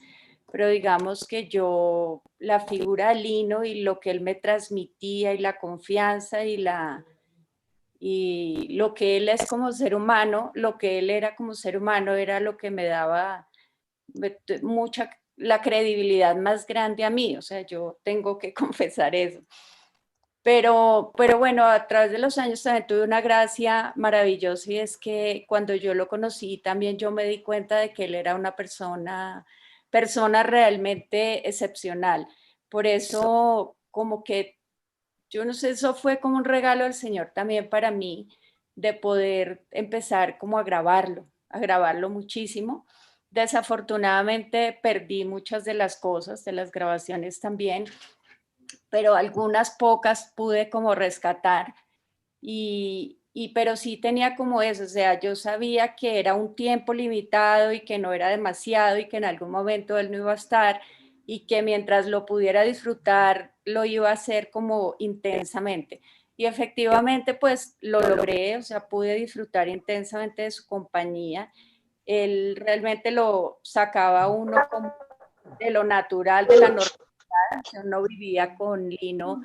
Pero digamos que yo, la figura de Lino y lo que él me transmitía y la confianza y lo que él es como ser humano, lo que él era como ser humano era lo que me daba la credibilidad más grande a mí. O sea, yo tengo que confesar eso. Pero bueno, a través de los años también tuve una gracia maravillosa, y es que cuando yo lo conocí también yo me di cuenta de que él era una persona realmente excepcional. Por eso como que, yo no sé, eso fue como un regalo del Señor también para mí, de poder empezar como a grabarlo muchísimo. Desafortunadamente perdí muchas de las cosas, de las grabaciones también, pero algunas pocas pude como rescatar, pero sí tenía como eso. O sea, yo sabía que era un tiempo limitado y que no era demasiado y que en algún momento él no iba a estar, y que mientras lo pudiera disfrutar lo iba a hacer como intensamente. Y efectivamente pues lo logré, o sea, pude disfrutar intensamente de su compañía. Él realmente lo sacaba uno como de lo natural, de la normalidad. Yo no vivía con Lino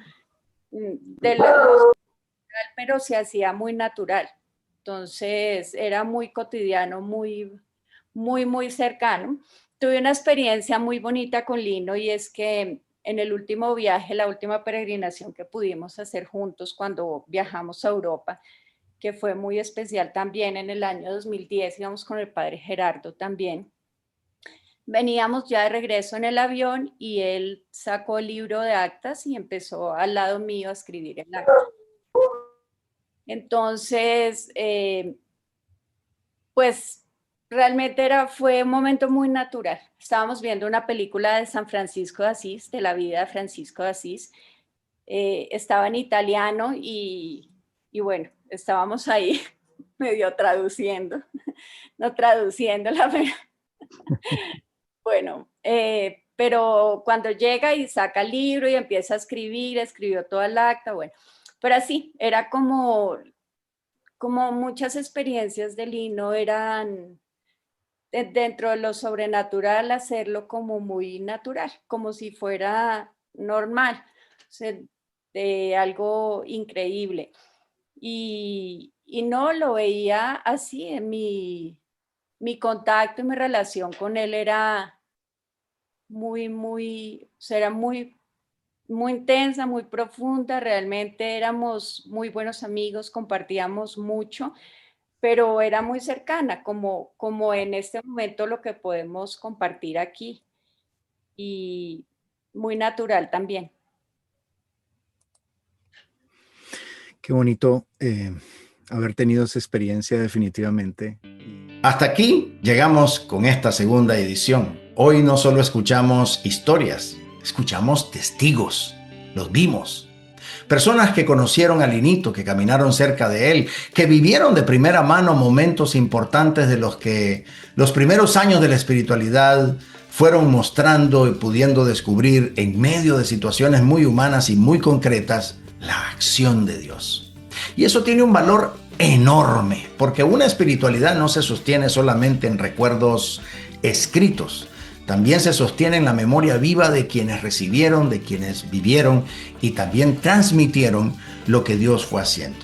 pero se hacía muy natural. Entonces era muy cotidiano, muy cercano. Tuve una experiencia muy bonita con Lino, y es que en el último viaje, la última peregrinación que pudimos hacer juntos cuando viajamos a Europa, que fue muy especial también en el año 2010, íbamos con el padre Gerardo también. Veníamos ya de regreso en el avión y él sacó el libro de actas y empezó al lado mío a escribir el acta. Entonces, pues realmente fue un momento muy natural. Estábamos viendo una película de San Francisco de Asís, de la vida de Francisco de Asís. Estaba en italiano y bueno, estábamos ahí medio traduciendo, no traduciéndola, pero bueno, pero cuando llega y saca el libro y empieza a escribir, escribió toda el acta, bueno, pero así, era como muchas experiencias de Lino dentro de lo sobrenatural, hacerlo como muy natural, como si fuera normal, o sea, de algo increíble. Y no lo veía así, en mi contacto y mi relación con él era o sea, era muy, muy intensa, muy profunda, realmente éramos muy buenos amigos, compartíamos mucho, pero era muy cercana, como en este momento lo que podemos compartir aquí, y muy natural también. Qué bonito haber tenido esa experiencia definitivamente. Hasta aquí llegamos con esta segunda edición. Hoy no solo escuchamos historias, escuchamos testigos, los vimos. Personas que conocieron a Linito, que caminaron cerca de él, que vivieron de primera mano momentos importantes de los que los primeros años de la espiritualidad fueron mostrando y pudiendo descubrir en medio de situaciones muy humanas y muy concretas la acción de Dios. Y eso tiene un valor enorme, porque una espiritualidad no se sostiene solamente en recuerdos escritos, también se sostiene en la memoria viva de quienes recibieron, de quienes vivieron y también transmitieron lo que Dios fue haciendo.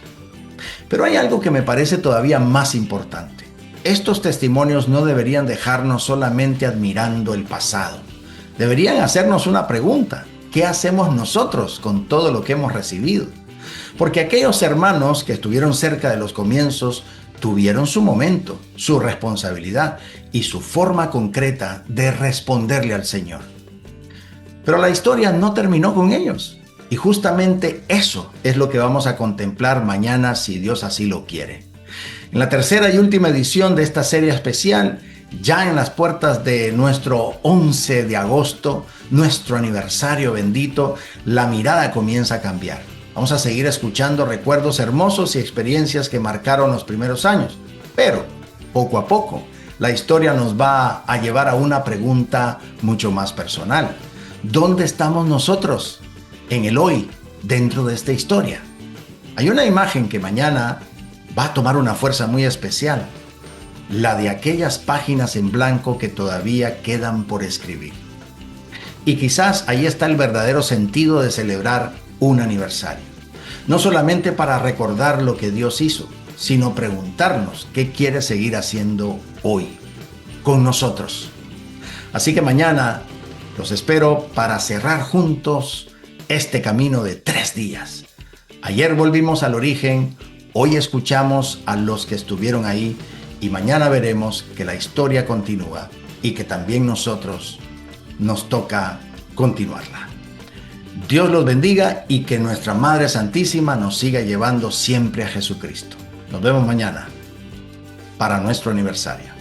Pero hay algo que me parece todavía más importante. Estos testimonios no deberían dejarnos solamente admirando el pasado. Deberían hacernos una pregunta: ¿qué hacemos nosotros con todo lo que hemos recibido? Porque aquellos hermanos que estuvieron cerca de los comienzos tuvieron su momento, su responsabilidad y su forma concreta de responderle al Señor. Pero la historia no terminó con ellos. Y justamente eso es lo que vamos a contemplar mañana, si Dios así lo quiere. En la tercera y última edición de esta serie especial, ya en las puertas de nuestro 11 de agosto, nuestro aniversario bendito, la mirada comienza a cambiar. Vamos a seguir escuchando recuerdos hermosos y experiencias que marcaron los primeros años. Pero, poco a poco, la historia nos va a llevar a una pregunta mucho más personal. ¿Dónde estamos nosotros en el hoy dentro de esta historia? Hay una imagen que mañana va a tomar una fuerza muy especial, la de aquellas páginas en blanco que todavía quedan por escribir. Y quizás ahí está el verdadero sentido de celebrar un aniversario. No solamente para recordar lo que Dios hizo, sino preguntarnos qué quiere seguir haciendo hoy con nosotros. Así que mañana los espero para cerrar juntos este camino de 3 días. Ayer volvimos al origen, hoy escuchamos a los que estuvieron ahí y mañana veremos que la historia continúa y que también nosotros nos toca continuarla. Dios los bendiga y que nuestra Madre Santísima nos siga llevando siempre a Jesucristo. Nos vemos mañana para nuestro aniversario.